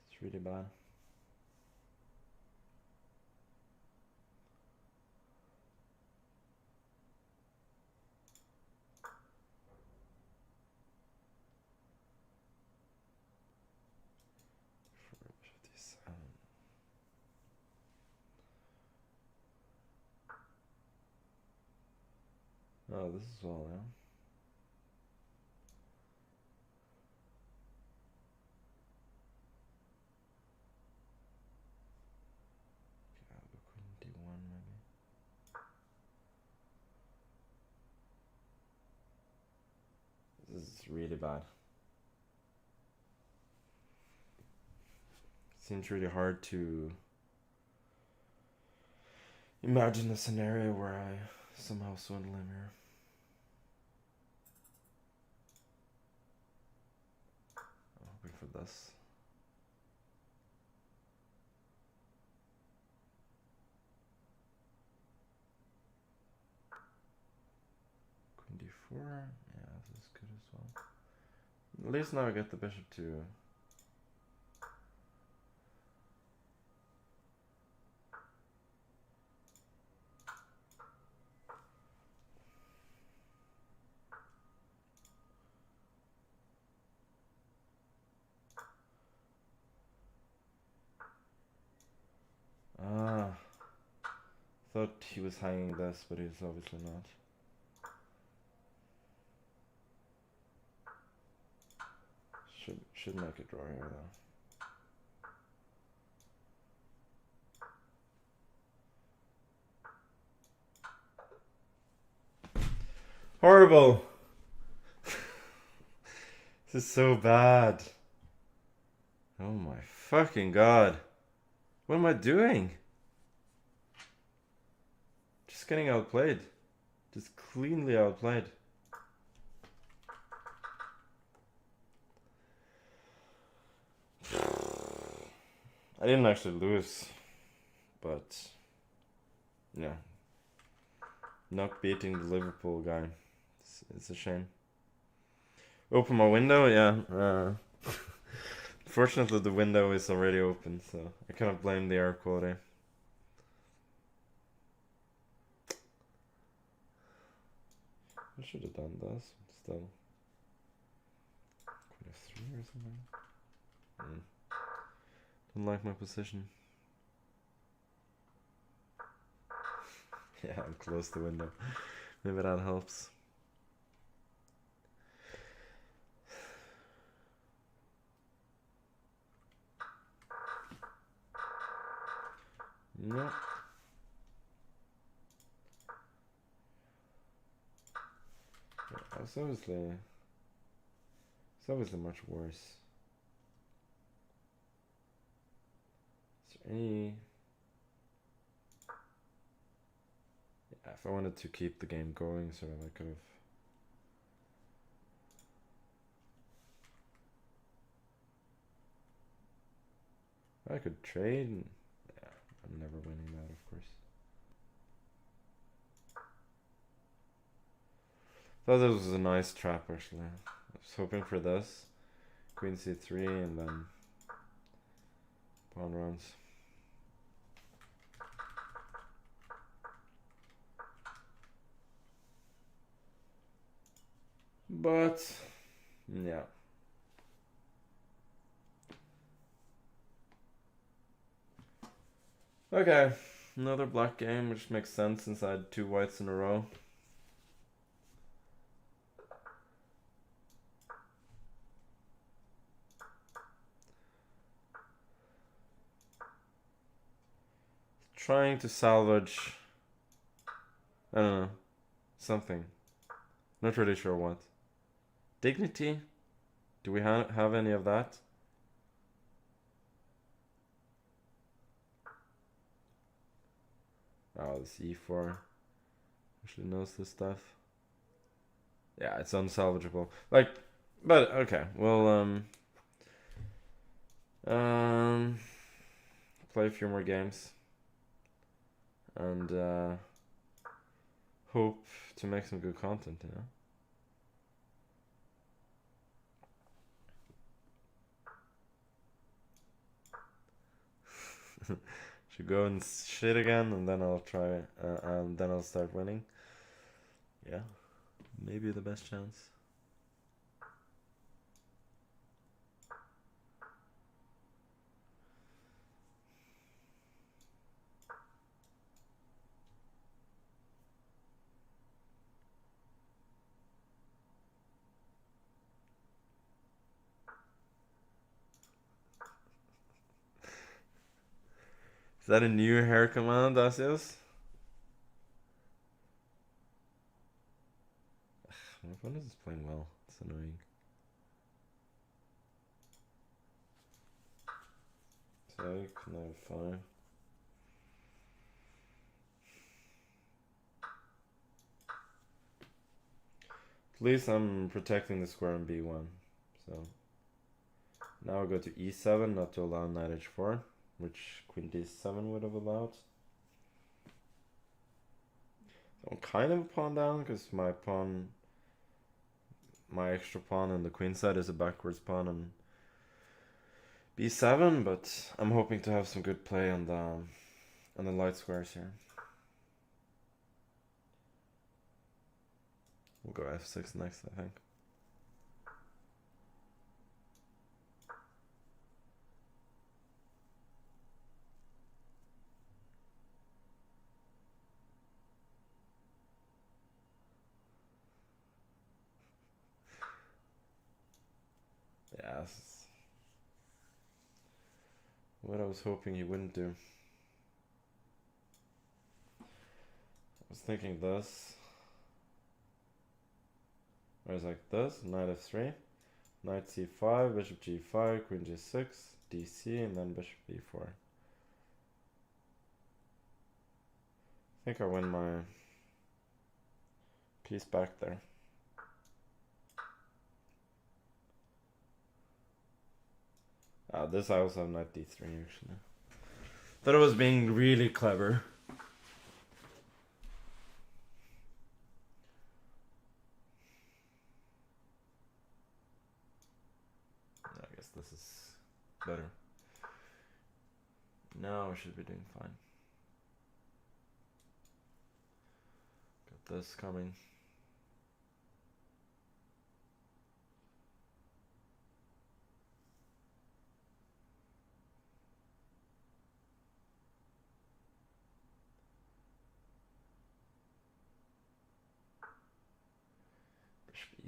It's really bad. Oh, this is all, yeah. It's really bad. Seems really hard to imagine a scenario where I somehow swindle him here. I'm hoping for this. Queen d4. Yeah, this is good as well. At least now I get the bishop to... Ah, thought he was hanging this, but he's obviously not. Should make a draw here though. Horrible! This is so bad. Oh my fucking god. What am I doing? Just getting outplayed. Just cleanly outplayed. I didn't actually lose, but yeah, not beating the Liverpool guy. It's a shame. Open my window, yeah. Fortunately, the window is already open, so I cannot blame the air quality. I should have done this still. Queen f3 or something. Don't like my position. Yeah, I'll close the window. Maybe that helps. No. Yeah, it's obviously much worse. Is there any... Yeah, if I wanted to keep the game going, so I could have... I could trade. Yeah, I'm never winning that, of course. Thought this was a nice trap, actually. I was hoping for this. Queen c3 and then pawn runs. But, yeah. Okay, another black game, which makes sense since I had 2 whites in a row. Trying to salvage, I don't know, something. Not really sure what. Dignity? Do we have any of that? Oh, this e4 actually knows this stuff. Yeah, it's unsalvageable. Like, but okay, we'll play a few more games and hope to make some good content, you know. Should go and shit again, and then I'll try, and then I'll start winning. Yeah, maybe the best chance. Is that a new hair command, Asios? My opponent is playing well. It's annoying. take, knight 5. At least I'm protecting the square on b1. So now I'll go to e7, not to allow knight h4, which queen d7 would have allowed. So I'm kind of a pawn down because my extra pawn on the queen side is a backwards pawn on b7, but I'm hoping to have some good play on the light squares here. We'll go f6 next, I think. Yeah, this is what I was hoping he wouldn't do. I was thinking this. I was like this, knight f3, knight c5, bishop g5, queen g6, dc, and then bishop b4. I think I win my piece back there. This I also have knight d3 actually. Thought I was being really clever. I guess this is better. Now I should be doing fine. Got this coming.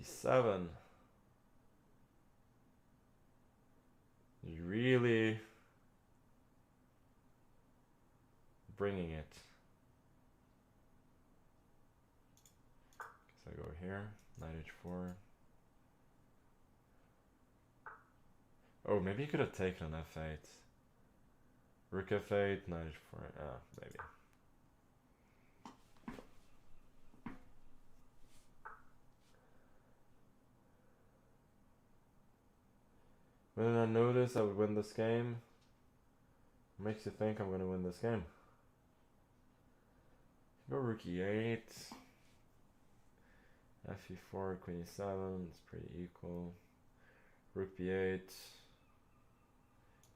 e7 is really bringing it. So I go here, knight h4. Oh, maybe he could have taken on f8. Rook f8, knight h4. Maybe. When did I notice I would win this game? What makes you think I'm going to win this game? Go rook e8. fe4, queen e7. It's pretty equal. Rook b8.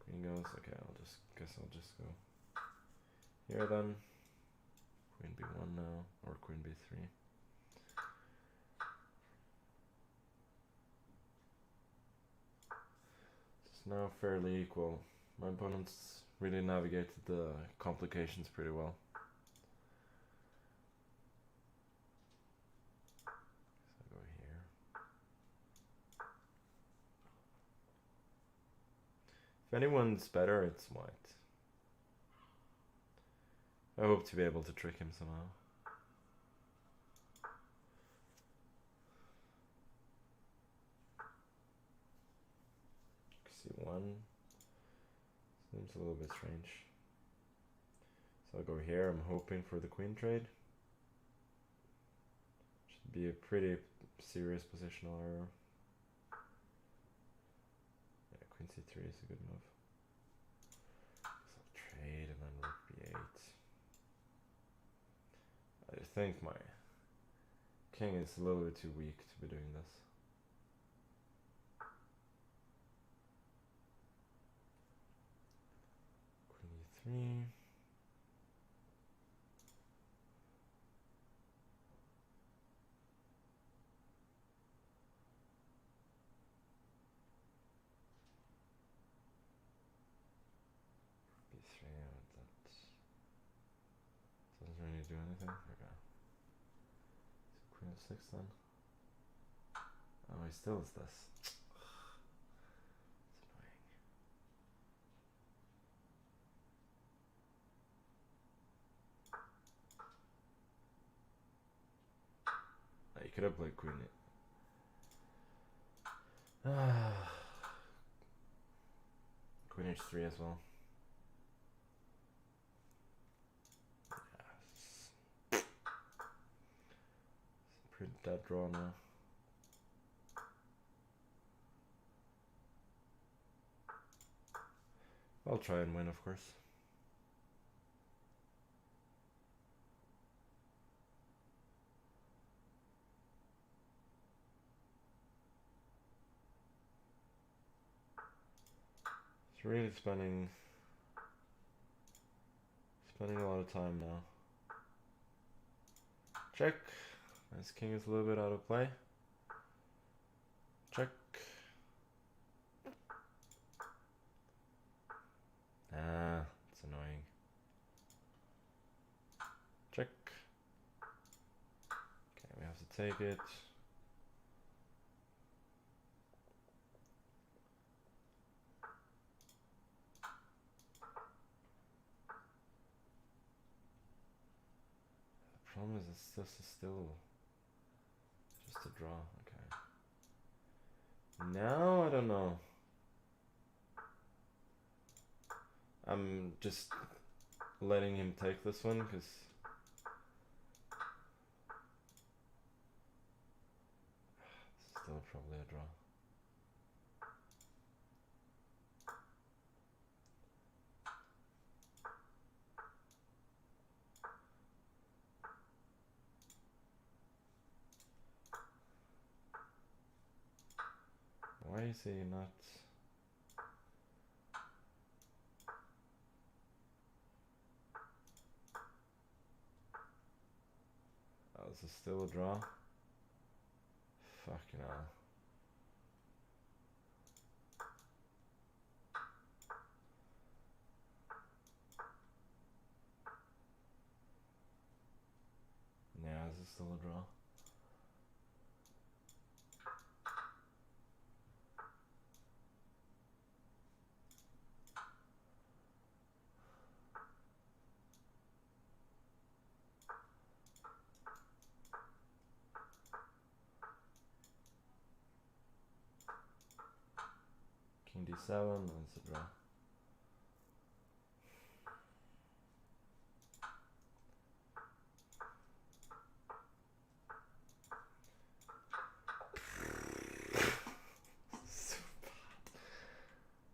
Queen goes. Okay, I'll just go here then. Queen b1 now, or queen b3. Now fairly equal. My opponent's really navigated the complications pretty well. So I go here. If anyone's better, it's white. I hope to be able to trick him somehow. C1 seems a little bit strange. So I'll go here. I'm hoping for the queen trade. Should be a pretty serious positional error. Yeah, queen c3 is a good move. So I'll trade and then rook b8. I think my king is a little bit too weak to be doing this. Queen e3. Doesn't really do anything. Okay. So queen of 6 then. Oh, he still is this. It's annoying. Oh, you could have played queen. Queen h3 as well. that draw now. I'll try and win, of course. It's really spending a lot of time now. Check. This king is a little bit out of play. Check. Ah, it's annoying. Check. Okay, we have to take it. The problem is it's just still just a draw. Okay. Now I don't know. I'm just letting him take this one because still probably a draw. Why is he not? Oh, this is still a draw. Fucking hell. Yeah, this is still a draw. King d7, that's a draw.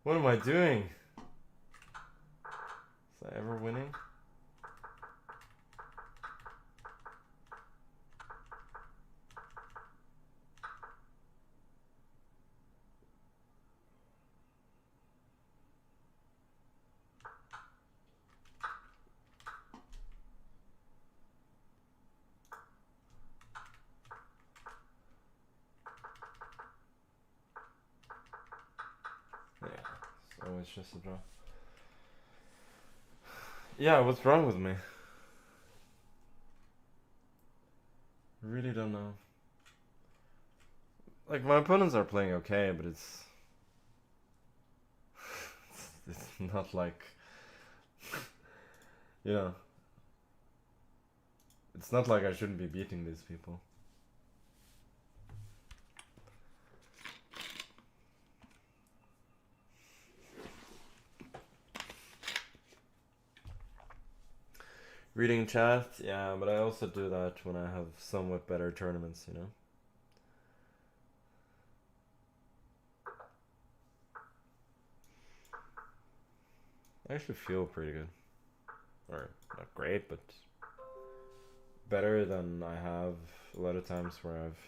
What am I doing? Is I ever winning? Yeah, so it's just a draw. Yeah, what's wrong with me? Really don't know. Like, my opponents are playing okay, but it's not like, you know, it's not like I shouldn't be beating these people. Reading chat, yeah, but I also do that when I have somewhat better tournaments, you know. I actually feel pretty good. Or, not great, but better than I have a lot of times where I've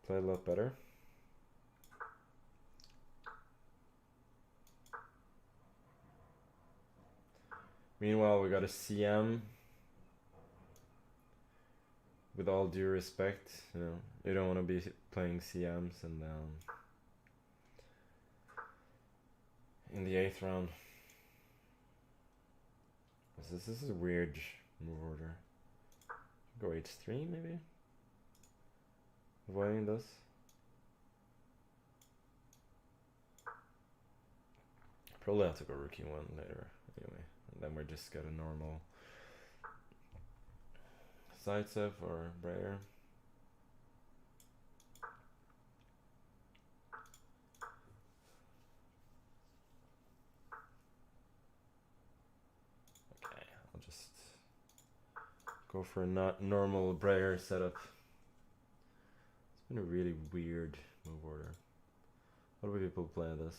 played a lot better. Meanwhile, we got a CM. With all due respect, you know, you don't want to be playing CMs and in the 8th round. This is a weird move order. Go h3 maybe? Avoiding this. Probably have to go rook e1 later anyway. And then we just get a normal Zaitsev or Breyer. Okay, I'll just Go for a not normal Breyer setup. It's been a really weird move order. How do people play this?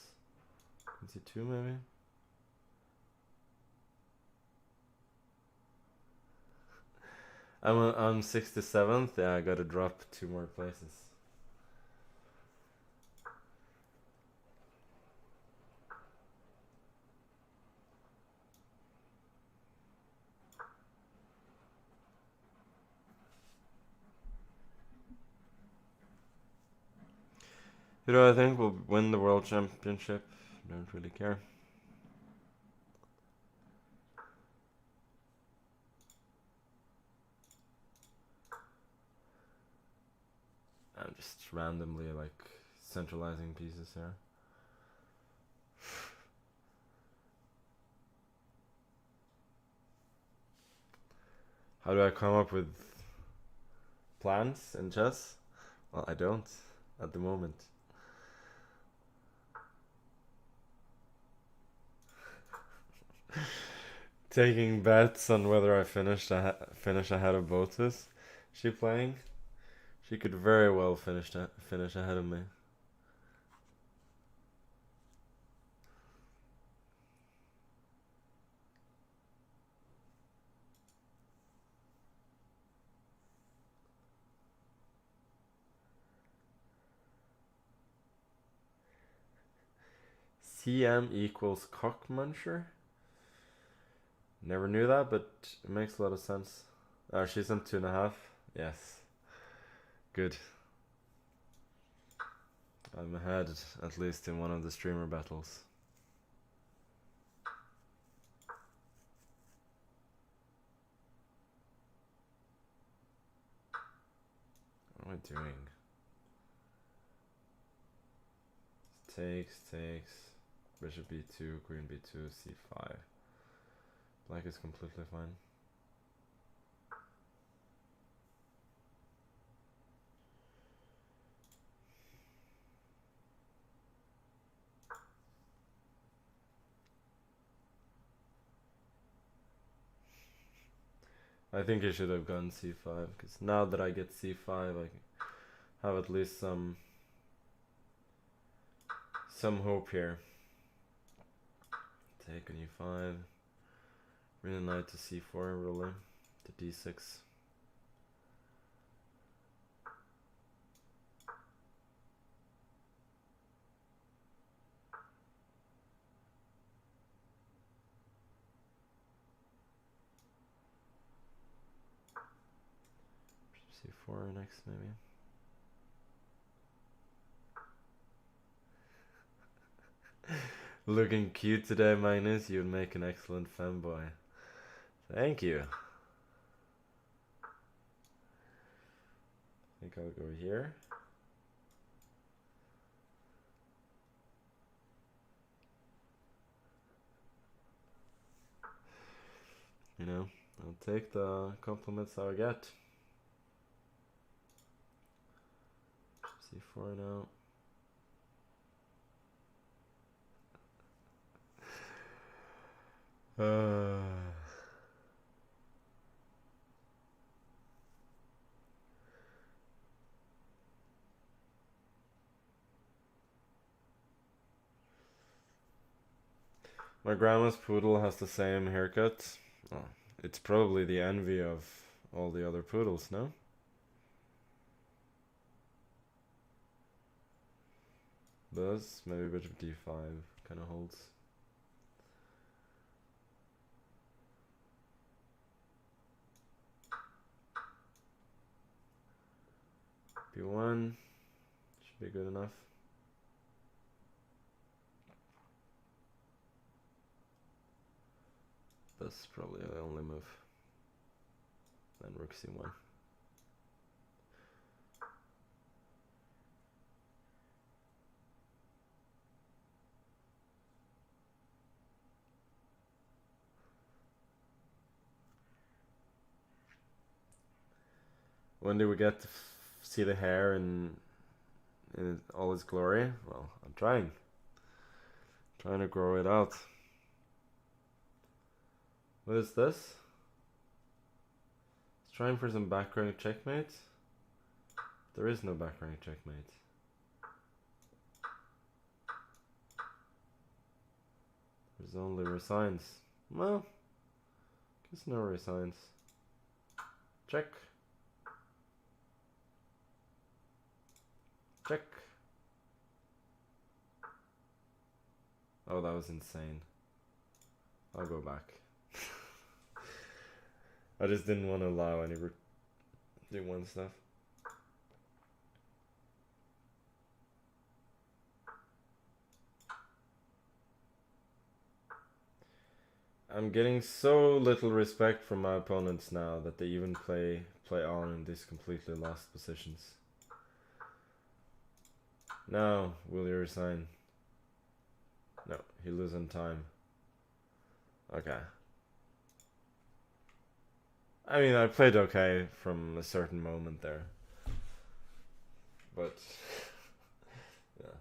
Queen c2 maybe? I'm 67th. Yeah, I gotta drop 2 more places. Who do I think will win the world championship? Don't really care. I'm just randomly like centralizing pieces here. How do I come up with plans in chess? Well, I don't at the moment. Taking bets on whether I finish ahead of Botus. She playing? She could very well finish ahead of me. CM equals cockmuncher? Never knew that, but it makes a lot of sense. Oh, she's on 2.5. Yes. Good. I'm ahead, at least in one of the streamer battles. What am I doing? Takes. Bishop b2, queen b2, c5. Black is completely fine. I think I should have gone c5, because now that I get c5, I have at least some hope here. Take on e5. Bring the knight to c4, really, to d6. c4 next, maybe. Looking cute today, Magnus. You would make an excellent femboy. Thank you. I think I'll go here. You know, I'll take the compliments I get. c4 now. My grandma's poodle has the same haircut. Oh, it's probably the envy of all the other poodles, no? Thus, maybe bishop d5 kind of holds. b1 should be good enough. That's probably the only move. Then rook c1. When do we get to see the hair in all its glory? Well, I'm trying to grow it out. What is this? Trying for some back rank checkmate. There is no back rank checkmate. There's only resigns. Well, guess no resigns. Check. Check. Oh, that was insane. I'll go back. I just didn't want to allow any do one stuff. I'm getting so little respect from my opponents now that they even play on in these completely lost positions. Now, will you resign? No, he loses time. Okay. I mean, I played okay from a certain moment there. But, yeah.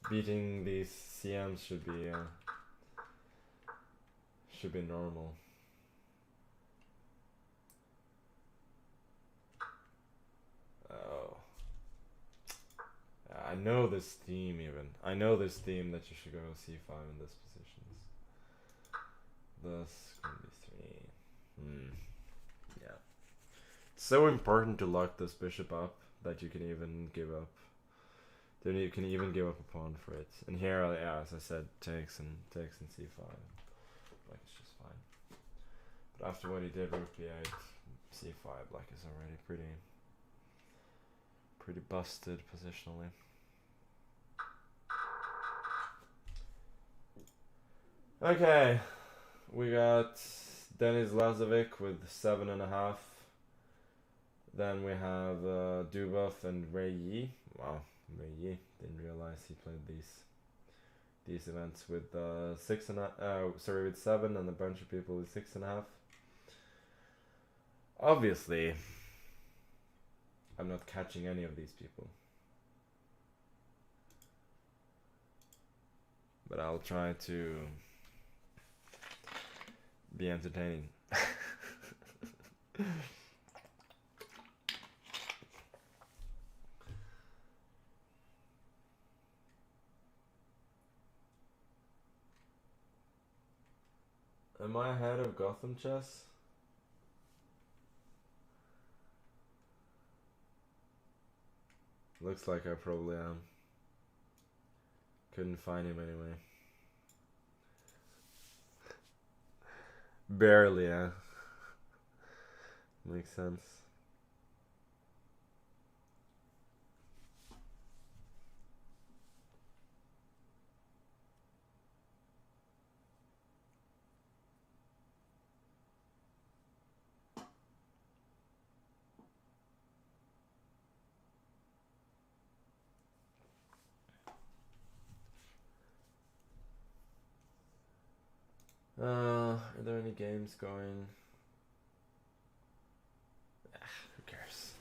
Beating these CMs should be normal. Oh. I know this theme even. I know this theme that you should go c5 in this positions. Thus, queen b3. Yeah. It's so important to lock this bishop up that you can even give up. Then you can even give up a pawn for it. And here, yeah, as I said, takes and c5. Black is just fine. But after what he did, rook b8, c5, black is already pretty busted positionally. Okay, we got Denis Lazovic with 7.5. Then we have Dubov and Ray Yi. Wow, Ray Yi, didn't realize he played these events with with 7, and a bunch of people with 6.5. Obviously, I'm not catching any of these people, but I'll try to be entertaining. Am I ahead of Gotham Chess? Looks like I probably am. Couldn't find him anyway. Barely, yeah. Makes sense. Are there any games going? Who cares?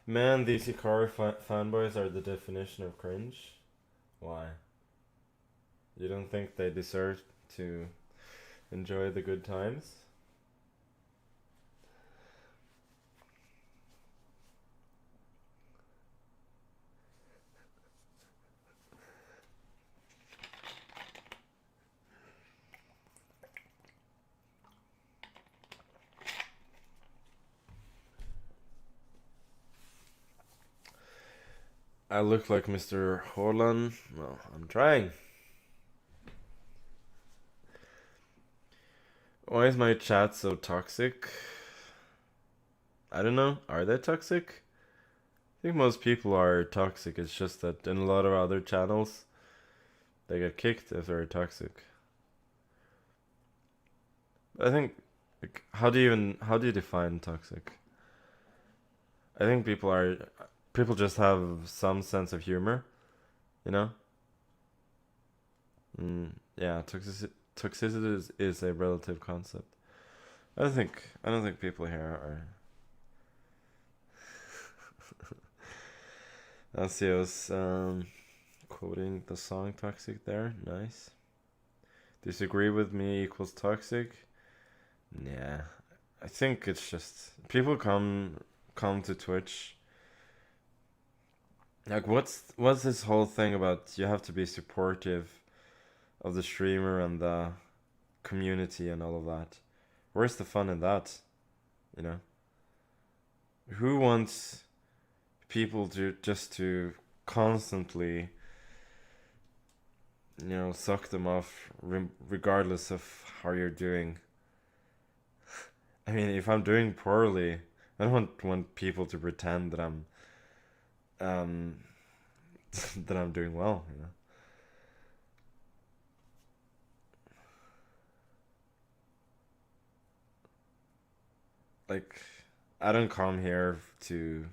Man, these Hikaru fanboys are the definition of cringe. Why? You don't think they deserve to enjoy the good times? I look like Mr. Horlan. Well, I'm trying. Why is my chat so toxic? I don't know. Are they toxic? I think most people are toxic. It's just that in a lot of other channels, they get kicked if they're toxic. I think, like, how do you define toxic? I think people just have some sense of humor, you know? Yeah, toxicity is a relative concept. I don't think people here are. Asios, quoting the song Toxic there. Nice. Disagree with me equals toxic. Yeah, I think it's just people come to Twitch. Like, what's this whole thing about? You have to be supportive of the streamer and the community and all of that. Where's the fun in that? You know, who wants people to just to constantly, you know, suck them off regardless of how you're doing? I mean, if I'm doing poorly, I don't want people to pretend that I'm that I'm doing well, you know. Like, I don't come here to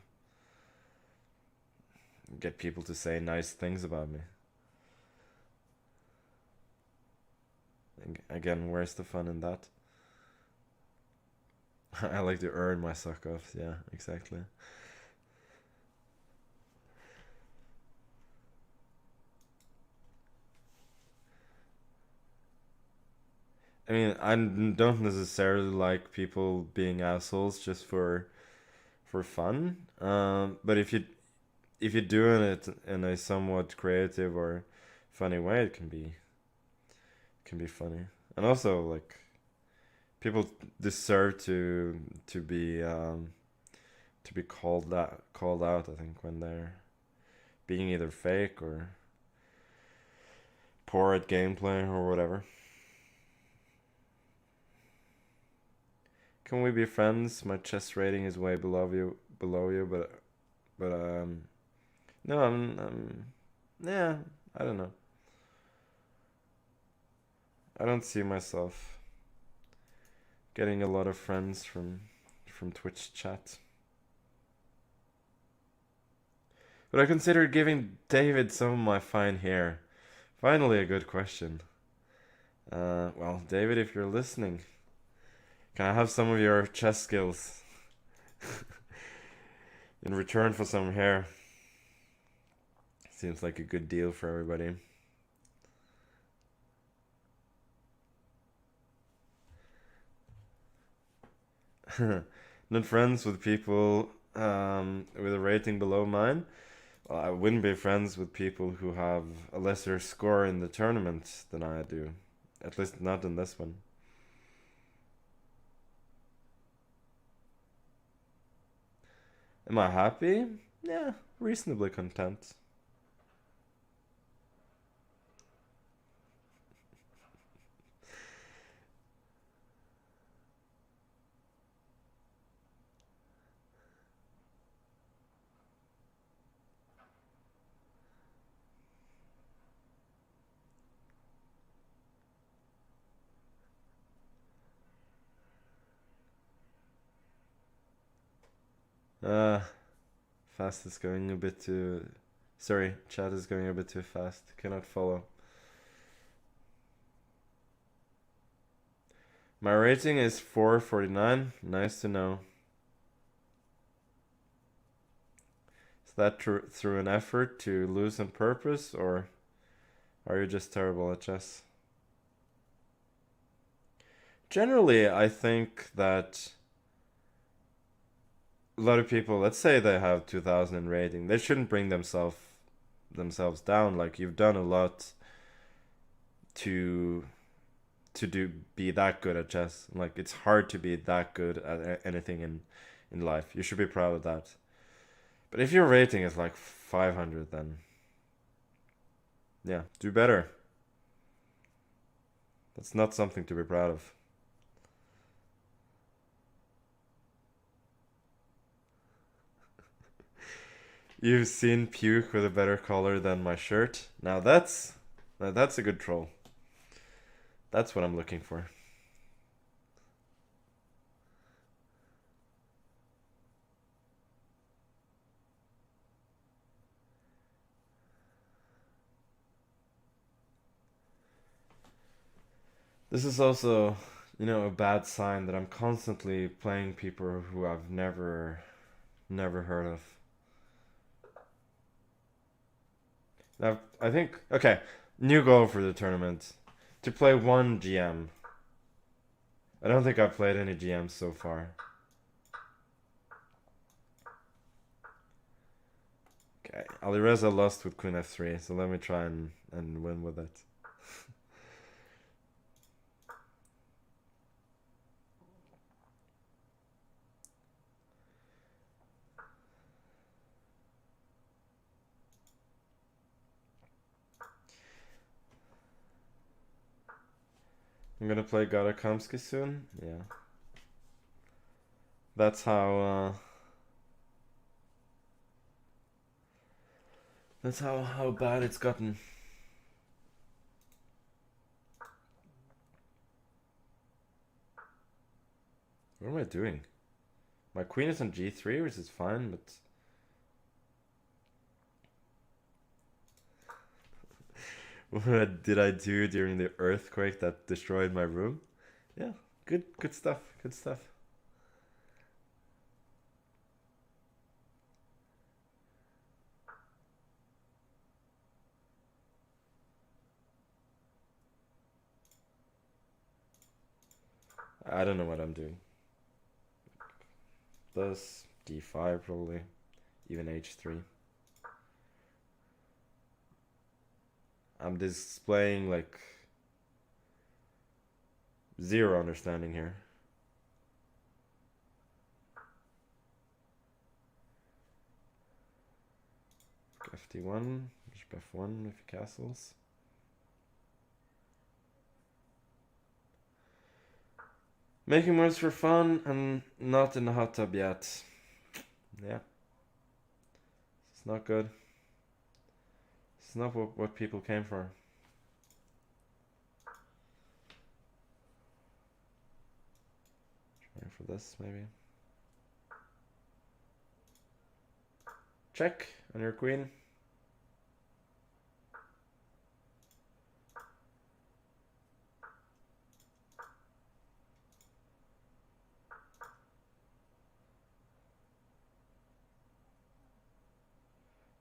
get people to say nice things about me. Again, where's the fun in that? I like to earn my suck offs, yeah, exactly. I mean, I don't necessarily like people being assholes just for fun. But if you're doing it in a somewhat creative or funny way, it can be funny. And also, like, people deserve to be called out. I think when they're being either fake or poor at gameplay or whatever. Can we be friends? My chess rating is way below you, but no, yeah, I don't know. I don't see myself getting a lot of friends from Twitch chat. But I considered giving David some of my fine hair. Finally, a good question. Well, David, if you're listening, can I have some of your chess skills in return for some hair? Seems like a good deal for everybody. Not friends with people with a rating below mine. Well, I wouldn't be friends with people who have a lesser score in the tournament than I do. At least not in this one. Am I happy? Yeah, reasonably content. Fast is going a bit too... Sorry, chat is going a bit too fast. Cannot follow. My rating is 449. Nice to know. Is that through an effort to lose on purpose, or are you just terrible at chess? Generally, I think that a lot of people, let's say they have 2000 in rating, they shouldn't bring themselves down. Like, you've done a lot to be that good at chess. Like, it's hard to be that good at anything in life. You should be proud of that. But if your rating is like 500, then yeah, do better. That's not something to be proud of. You've seen puke with a better color than my shirt. Now that's a good troll. That's what I'm looking for. This is also, a bad sign that I'm constantly playing people who I've never heard of. I think, okay, new goal for the tournament. To play one GM. I don't think I've played any GMs so far. Okay, Alireza lost with Queen F3, so let me try and win with it. I'm gonna play Garakamsky soon. Yeah. That's how how bad it's gotten. What am I doing? My queen is on G3, which is fine, but what did I do during the earthquake that destroyed my room? Yeah, good stuff, good stuff. I don't know what I'm doing. This, D5 probably, even H3. I'm displaying like zero understanding here. FD1, bishop F1 with castles. Making moves for fun and not in the hot tub yet. Yeah. It's not good. It's not what people came for. Trying for this, maybe. Check on your queen.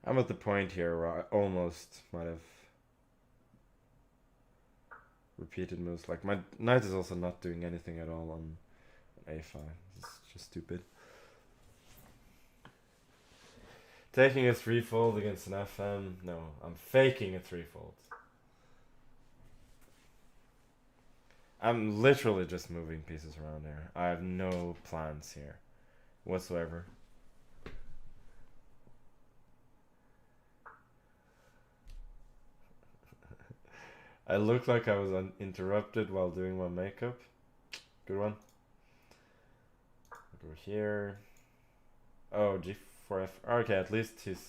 I'm at the point here where I almost might have repeated moves. Like my knight is also not doing anything at all on A5. It's just stupid. Taking a threefold against an FM? No, I'm faking a threefold. I'm literally just moving pieces around here. I have no plans here whatsoever. I look like I was interrupted while doing my makeup. Good one. Go here. Oh, G4F. Okay, at least his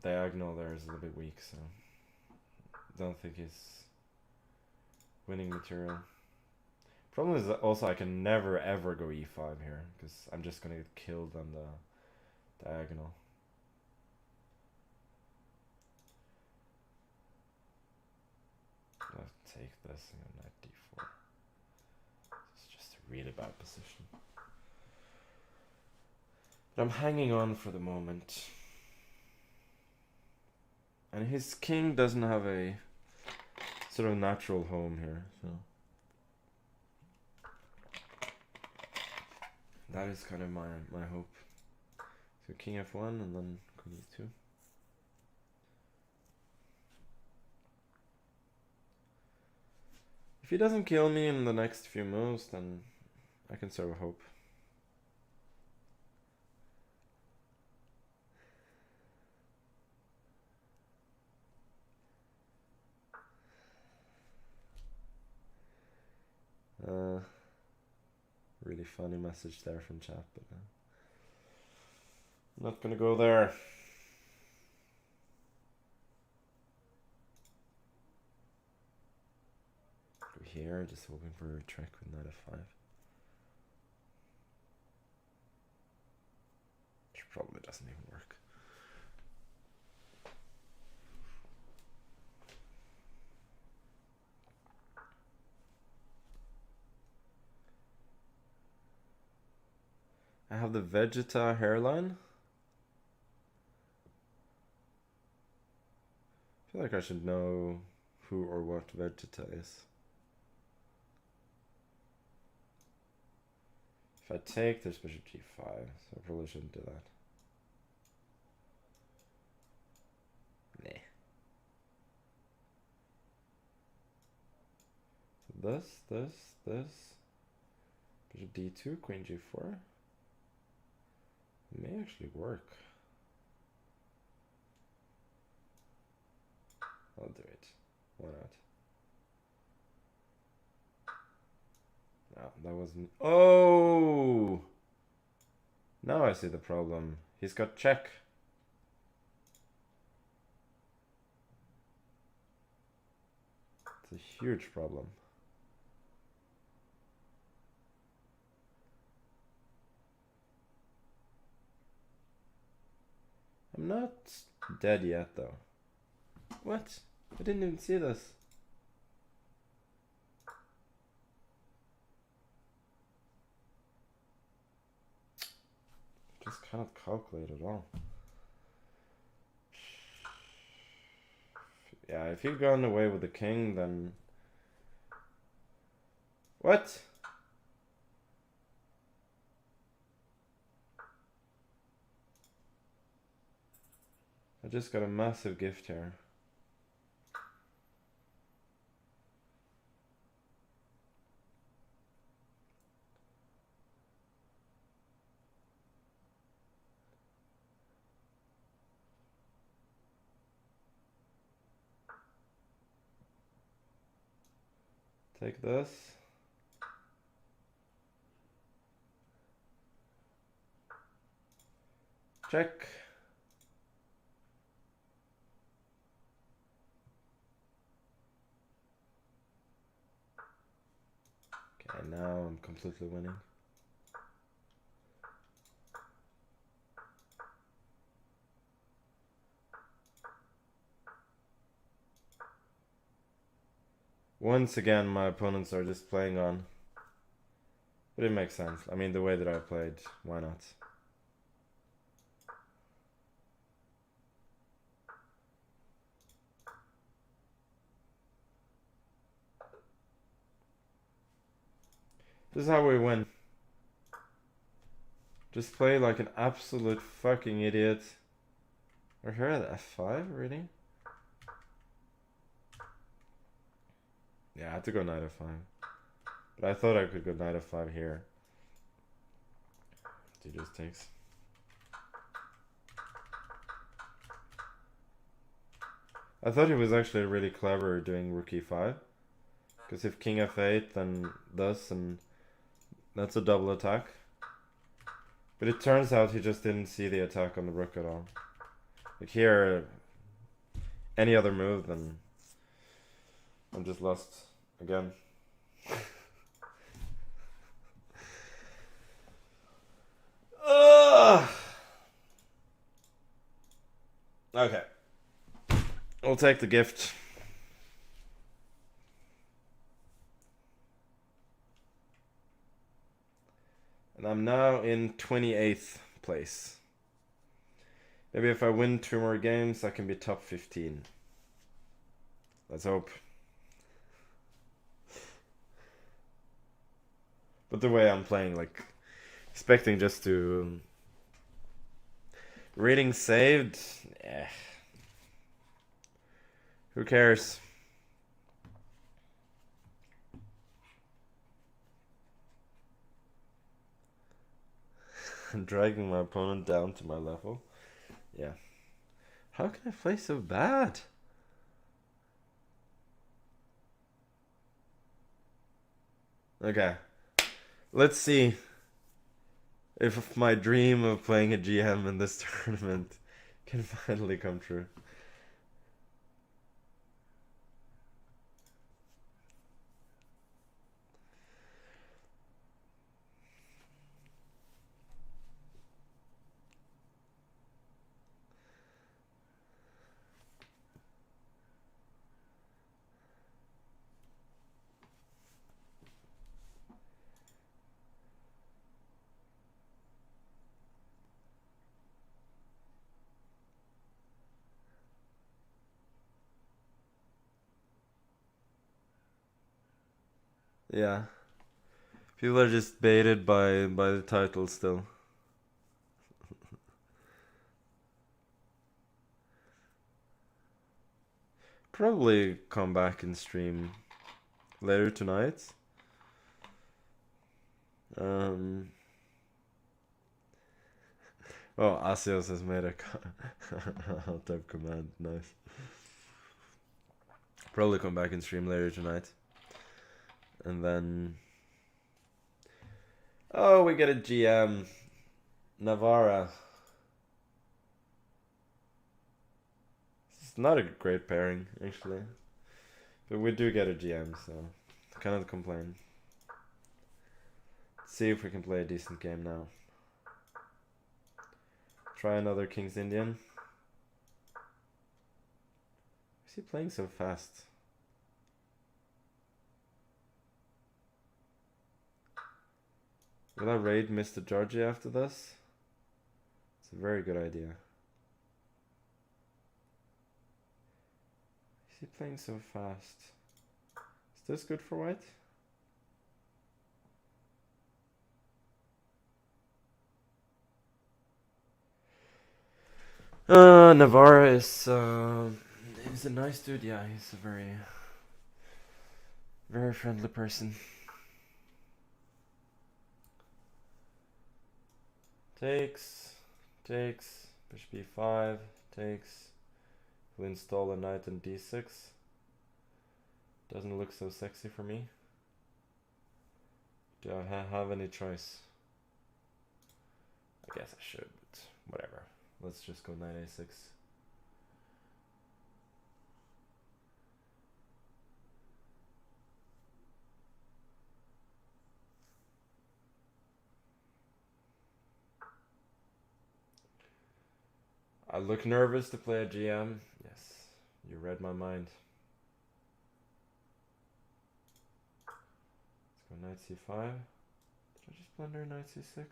diagonal there is a little bit weak, so don't think he's winning material. Problem is that also I can never ever go E5 here, because I'm just gonna get killed on the diagonal. I'll take this and go knight D4. It's just a really bad position. But I'm hanging on for the moment. And his king doesn't have a sort of natural home here, so that is kind of my hope. So king F1 and then queen E2. If he doesn't kill me in the next few moves, then I can serve a hope. Really funny message there from chat, but I'm not gonna go there. Go here, just hoping for a trick with knight F5. Which probably doesn't even work. I have the Vegeta hairline. like I should know who or what Vegeta is. If I take, there's bishop g5, so I probably shouldn't do that. Nah. So this. Bishop d2, queen g4. It may actually work. I'll do it. Why not? No, that wasn't. Oh! Now I see the problem. He's got check. It's a huge problem. I'm not dead yet, though. What? I didn't even see this. Just cannot calculate at all. Yeah, if he'd gone away with the king, then... What? I just got a massive gift here. Take this. Check. Okay, now I'm completely winning. Once again, my opponents are just playing on. But it makes sense. I mean, the way that I played, why not? This is how we win. Just play like an absolute fucking idiot. We're here at f5, really? Yeah, I had to go knight f5. But I thought I could go knight f5 here. He just takes. I thought he was actually really clever doing rook e5. Because if king f8, then this, and that's a double attack. But it turns out he just didn't see the attack on the rook at all. Like here, any other move, then I'm just lost again. Okay. We'll take the gift. And I'm now in 28th place. Maybe if I win 2 more games, I can be top 15. Let's hope. But the way I'm playing, like, expecting just to... Reading saved? Eh. Who cares? I'm dragging my opponent down to my level. Yeah. How can I play so bad? Okay. Let's see if my dream of playing a GM in this tournament can finally come true. Yeah. People are just baited by the title still. Probably come back and stream later tonight. Oh, Asios has made a type command. Nice. Probably come back and stream later tonight. And then... Oh, we get a GM. Navarra. It's not a great pairing, actually. But we do get a GM, so cannot complain. Let's see if we can play a decent game now. Try another King's Indian. Is he playing so fast? Will I raid Mr. Georgie after this? It's a very good idea. Is he playing so fast? Is this good for white? Navarra is he's a nice dude. Yeah, he's a very, very friendly person. Takes, bishop e5, takes. We'll install a knight on d6. Doesn't look so sexy for me. Do I have any choice? I guess I should, but whatever. Let's just go knight a6. I look nervous to play a GM. Yes, you read my mind. Let's go knight c5. Did I just blunder knight c6?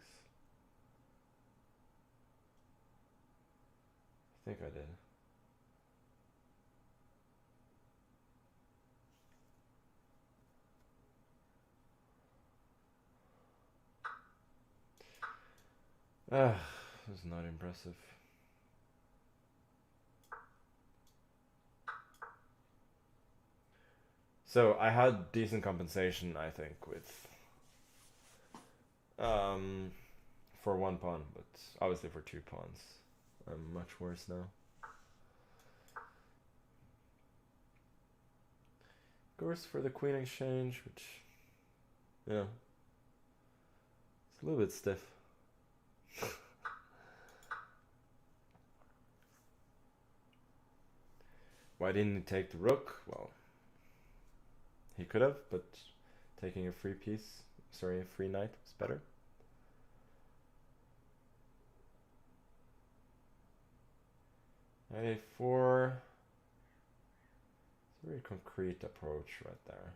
I think I did. This is not impressive. So I had decent compensation, I think, with for one pawn, but obviously for 2 pawns, I'm much worse now. Goes for the queen exchange, which, you know, it's a little bit stiff. Why didn't he take the rook? Well, he could have, but taking a free piece, sorry, a free knight was better. Knight a4. It's a very concrete approach right there.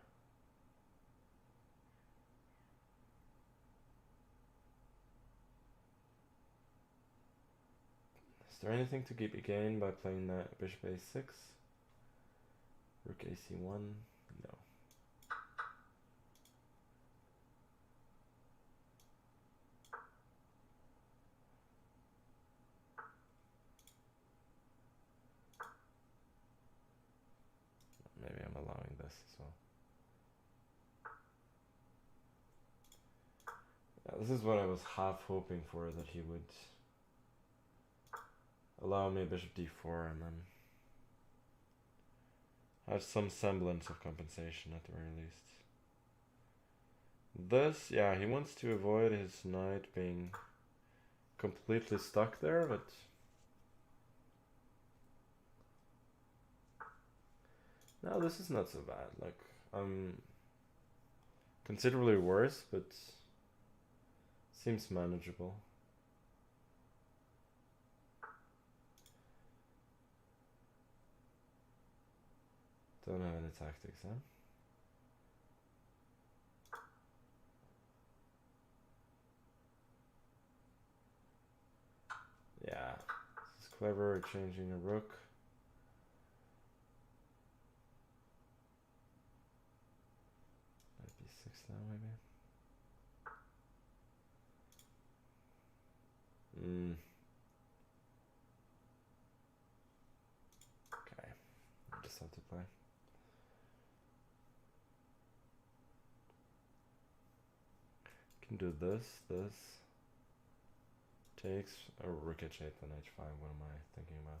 Is there anything to keep gain by playing that bishop a6? Rook ac1? No. Maybe I'm allowing this as well. Yeah, this is what I was half hoping for, that he would allow me bishop d4 and then have some semblance of compensation at the very least. This, yeah, he wants to avoid his knight being completely stuck there, but no, this is not so bad. Like, I'm considerably worse, but seems manageable. Don't have any tactics, huh? Yeah, this is clever, changing a rook. Knight b6 just have to play. Can do this, takes, or rook h8 then h5, what am I thinking about?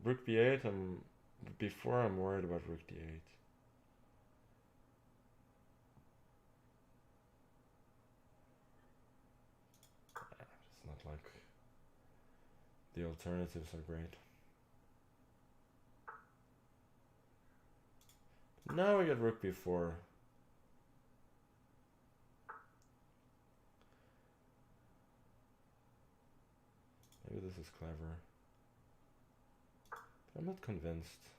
Rook b8, before I'm worried about rook d8. It's not like the alternatives are great. Now we get rook b4. Maybe this is clever. But I'm not convinced.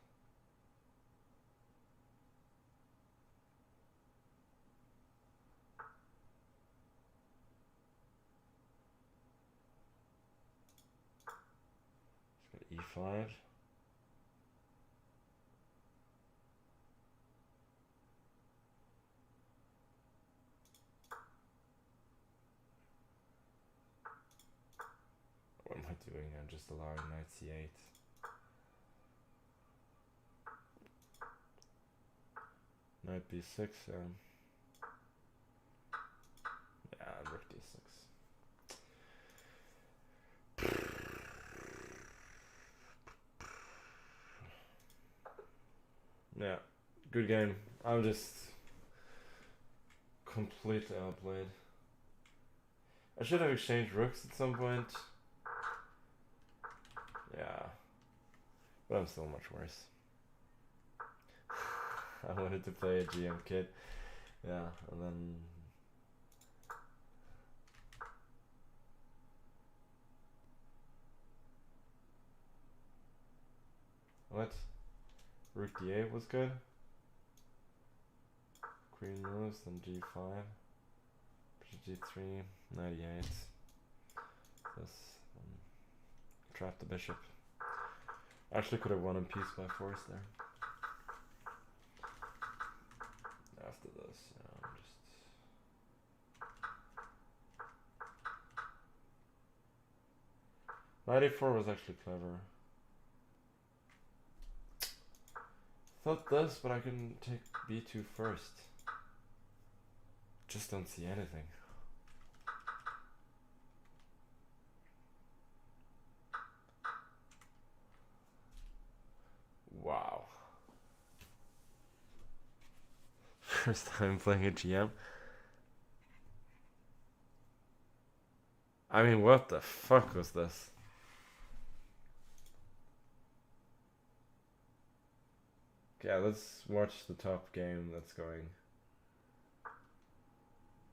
Let's go e5. What am I doing? I'm just allowing knight c8. Knight b6, yeah, rook d6. Yeah, good game. I'm just completely outplayed. I should have exchanged rooks at some point. Yeah, but I'm still much worse. I wanted to play a GM kit. Yeah, and then... What? Rook d8 was good. Queen moves, then g5. g3, 98. This. Trap the bishop. Actually could have won in piece by force there. After this, yeah, I'm just... Knight a4 was actually clever. Thought this, but I can take b2 first. Just don't see anything. Wow. First time playing a GM. I mean, what the fuck was this? Yeah, let's watch the top game that's going.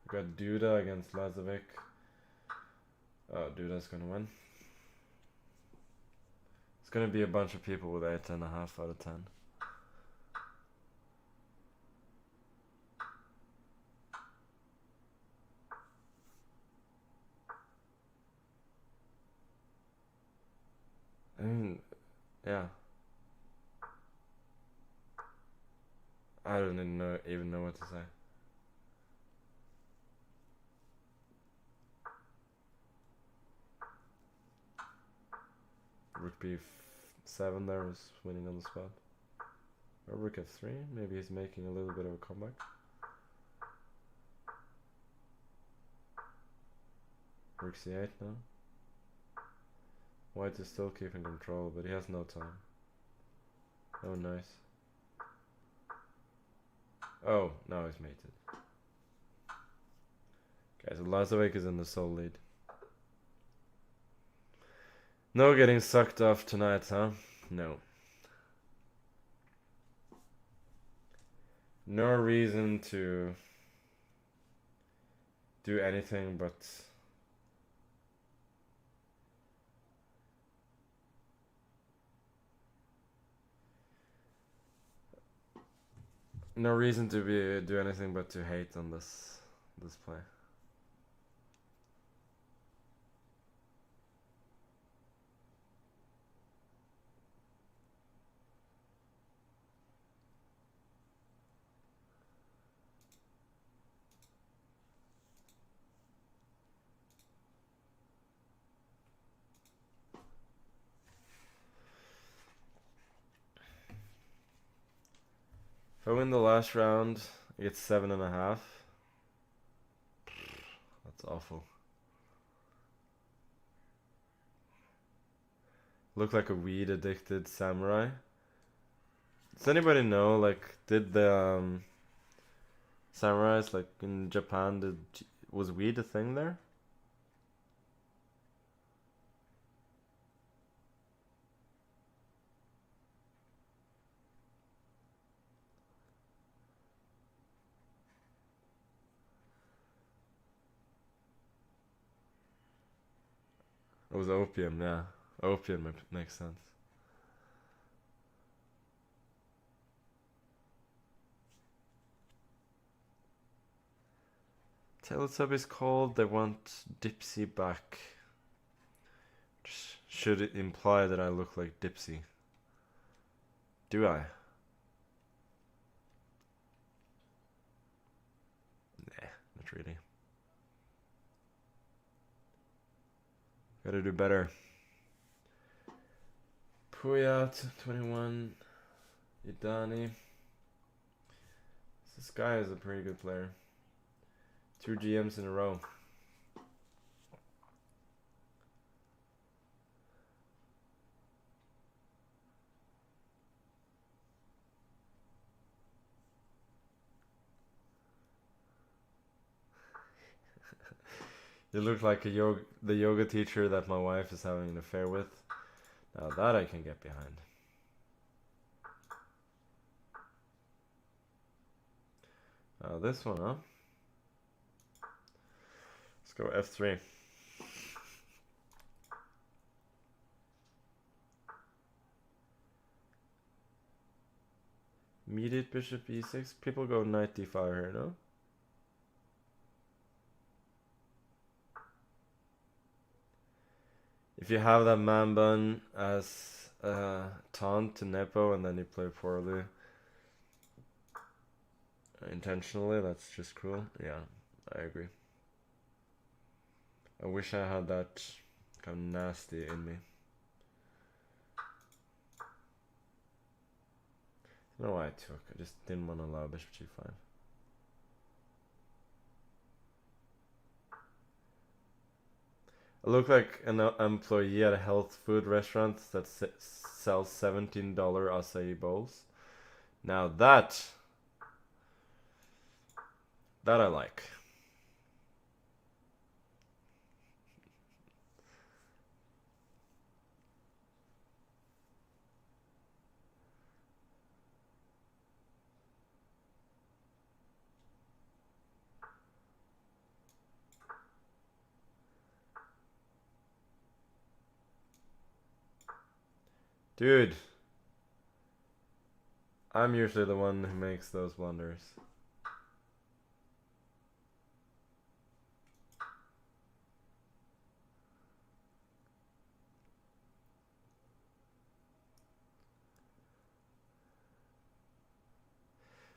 We got Duda against Lazovic. Oh, Duda's gonna win. It's gonna be a bunch of people with 8.5 out of 10. I mean, yeah. I don't even know what to say. Rook b7 there was winning on the spot. Or rook f3, maybe he's making a little bit of a comeback. Rook c8 now. White is still keeping control, but he has no time. Oh, nice. Oh, now he's mated. Okay, so Lazovic is in the sole lead. No getting sucked off tonight, huh? No. No reason to do anything but no reason to do anything but to hate on this play. I win the last round, I get 7.5. That's awful. Look like a weed addicted samurai. Does anybody know, like, did the samurais, like, in Japan, was weed a thing there? It was opium, yeah. Opium makes sense. Teletubbies called, they want Dipsy back. Should it imply that I look like Dipsy? Do I? Nah, not really. Gotta do better. Puyat, 21. Idani. This guy is a pretty good player. 2 GMs in a row. You look like the yoga teacher that my wife is having an affair with. Now that I can get behind. This one, huh? Let's go F3. Immediate bishop e6. People go knight d5 here, no? If you have that man bun as taunt to Nepo and then you play poorly intentionally, that's just cruel. Yeah, I agree. I wish I had that kind of nasty in me. I don't know why I took. I just didn't want to allow bishop g5. I look like an employee at a health food restaurant that sells $17 acai bowls. Now that I like. Dude, I'm usually the one who makes those blunders.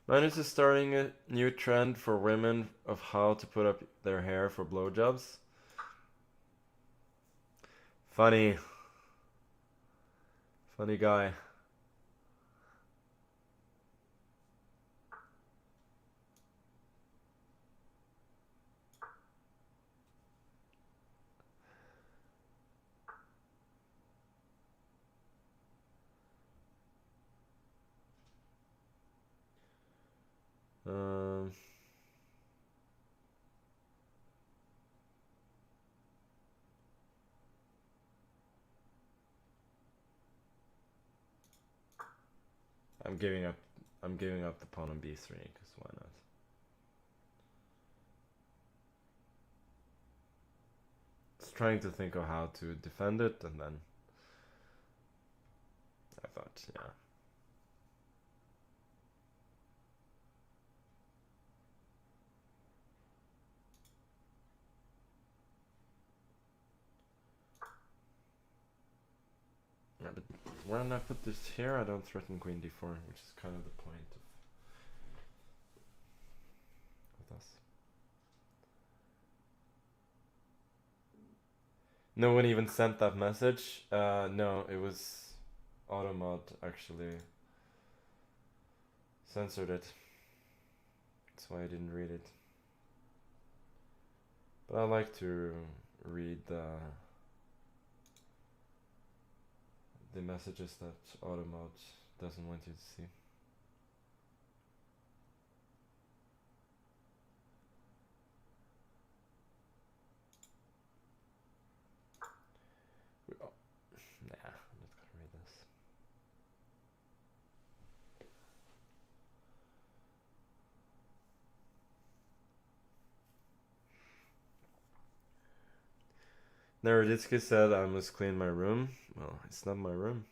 Magnus is starting a new trend for women of how to put up their hair for blowjobs. Funny. Funny guy. I'm giving up. I'm giving up the pawn on b3 because why not? Just trying to think of how to defend it, and then I thought, yeah. Yeah, but when I put this here, I don't threaten queen d4, which is kind of the point of us. No one even sent that message. No, it was Automod actually. censored it. That's why I didn't read it. But I like to read the messages that Automode doesn't want you to see. Nah, I'm not gonna read this. Naroditsky said I must clean my room. Well, it's not my room.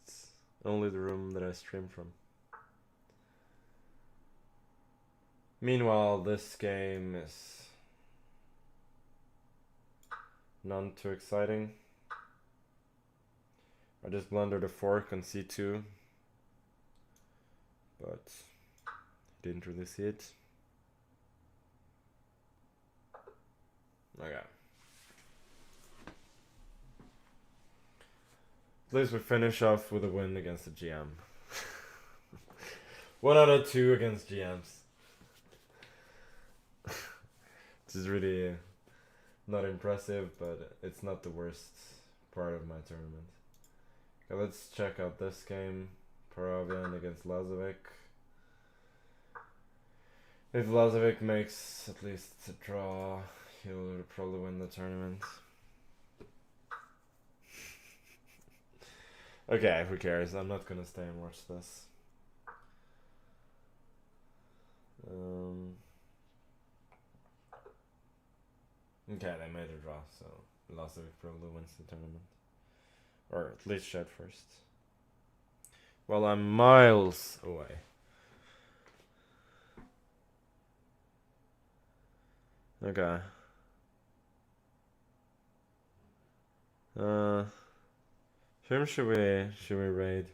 It's only the room that I stream from. Meanwhile, this game is none too exciting. I just blundered a fork on c2, but didn't really see it. Okay. At least we finish off with a win against the GM. 1 out of 2 against GMs. This is really not impressive, but it's not the worst part of my tournament. Okay, let's check out this game. Paravian against Lazovic. If Lazovic makes at least a draw, he'll probably win the tournament. Okay, who cares? I'm not gonna stay and watch this. Okay, they made a draw, so Lazovic probably wins the tournament. Or at least shed first. Well, I'm miles away. Okay. Whom should we raid?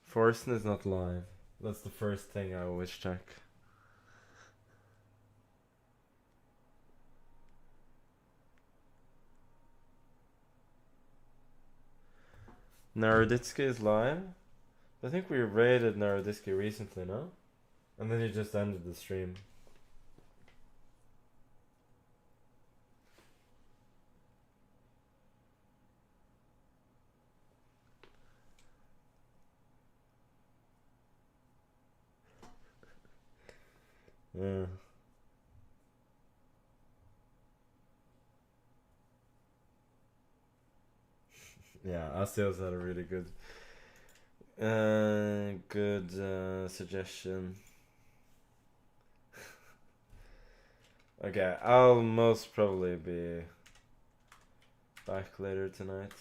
Forsen is not live. That's the first thing I always check. Naroditsky is live? I think we raided Naroditsky recently, no? And then he just ended the stream. Yeah. Yeah, Asios had a really good suggestion. Okay, I'll most probably be back later tonight.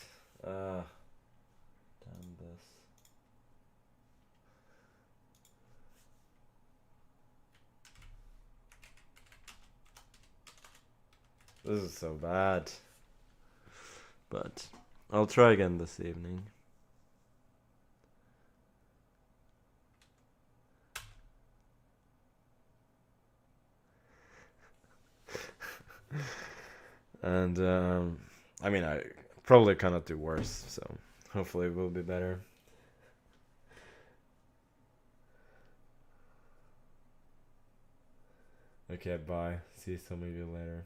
Damn this. This is so bad. But I'll try again this evening. And I mean, I probably cannot do worse, so hopefully it will be better. Okay, bye. See some of you later.